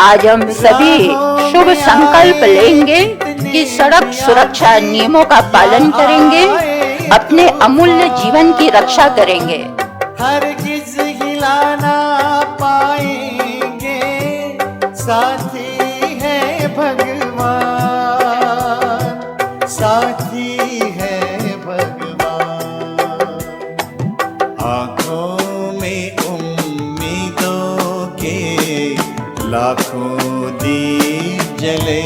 आज हम सभी शुभ संकल्प लेंगे कि सड़क सुरक्षा नियमों का पालन करेंगे, अपने अमूल्य जीवन की रक्षा करेंगे। हरगिज़ हिलाना पाएंगे, साथी है भगवान, साथी है भगवान। आंखों में उम्मीदों के लाखों दीप जले।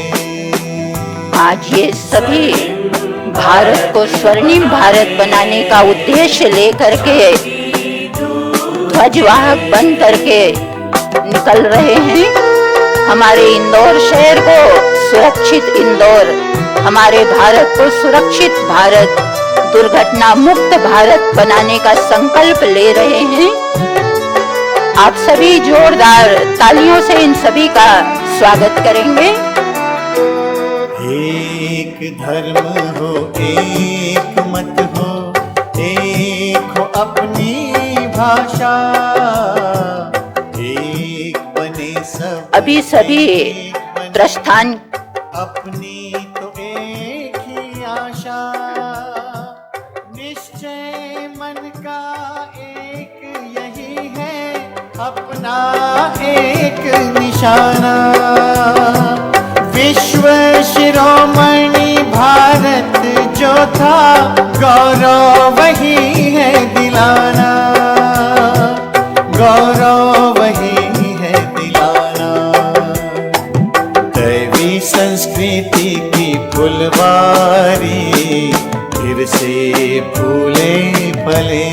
आज ये सभी भारत को स्वर्णिम भारत बनाने का उद्देश्य लेकर के ध्वजवाहक बन करके निकल रहे हैं। हमारे इंदौर शहर को सुरक्षित इंदौर, हमारे भारत को सुरक्षित भारत, दुर्घटना मुक्त भारत बनाने का संकल्प ले रहे हैं। आप सभी जोरदार तालियों से इन सभी का स्वागत करेंगे। एक धर्म हो, एक मत हो, एक हो अपनी भाषा, एक बने सब। अभी सभी प्रस्थान। अपनी तो एक ही आशा, निश्चय मन का एक यही है, अपना एक निशाना। विश्व शिरोमणि भारत जो था, गौरव वही है दिलाना, गौरव वही है दिलाना। दैवी संस्कृति की फुलवारी फिर से फूले फले।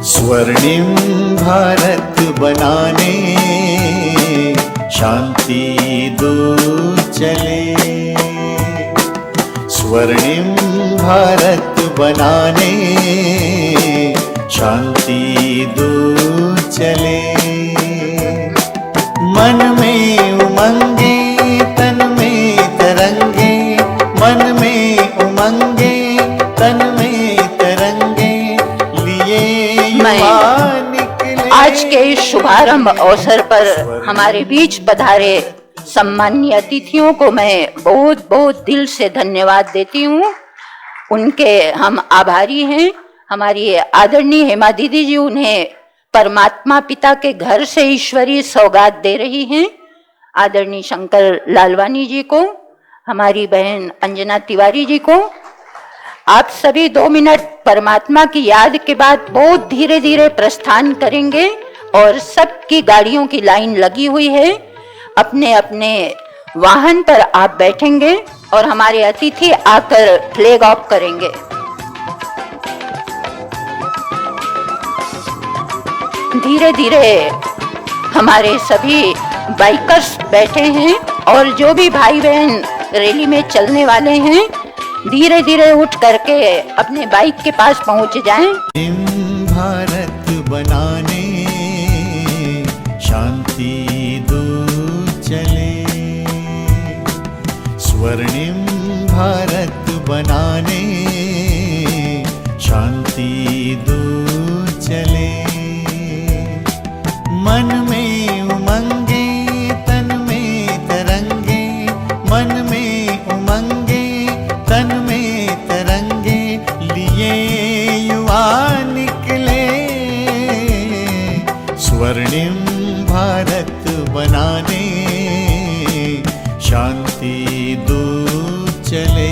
स्वर्णिम भारत बनाने शांति दूत चले। स्वर्णिम भारत बनाने शांति दूत चले। मन में उमंगे तन में तरंगे, मन में उमंगे तन में तरंगे, लिए युवा निकले। आज के इस शुभारंभ अवसर पर हमारे बीच पधारे सम्माननीय अतिथियों को मैं बहुत बहुत दिल से धन्यवाद देती हूँ। उनके हम आभारी हैं। हमारी आदरणीय हेमा दीदी जी उन्हें परमात्मा पिता के घर से ईश्वरीय सौगात दे रही हैं। आदरणीय शंकर लालवानी जी को, हमारी बहन अंजना तिवारी जी को। आप सभी 2 मिनट परमात्मा की याद के बाद बहुत धीरे धीरे प्रस्थान करेंगे और सबकी गाड़ियों की लाइन लगी हुई है। अपने अपने वाहन पर आप बैठेंगे और हमारे अतिथि आकर फ्लैग ऑफ करेंगे। धीरे धीरे हमारे सभी बाइकर्स बैठे हैं और जो भी भाई बहन रैली में चलने वाले हैं धीरे धीरे उठ करके अपने बाइक के पास पहुंच जाएं। भारत बनाने शांति दूत चले, स्वर्णिम भारत बनाने शांति दूत चले। मन में उमंगे तन में तरंगे, मन में उमंगे तन में तरंगे, लिए युवा निकले स्वर्णिम भारत बनाने शांति दूत चले।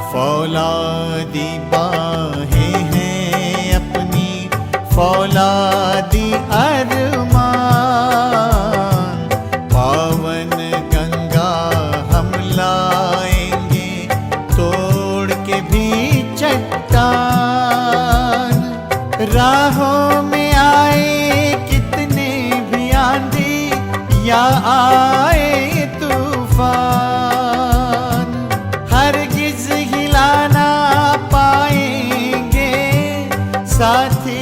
फौलादी बाहें हैं अपनी, फौलादी अरमान, पावन गंगा हम लाएंगे तोड़ के भी चट्टान। राहों में आए कितने भी आंधी या आए तूफान, हरगिज़ हिला ना पाएंगे साथी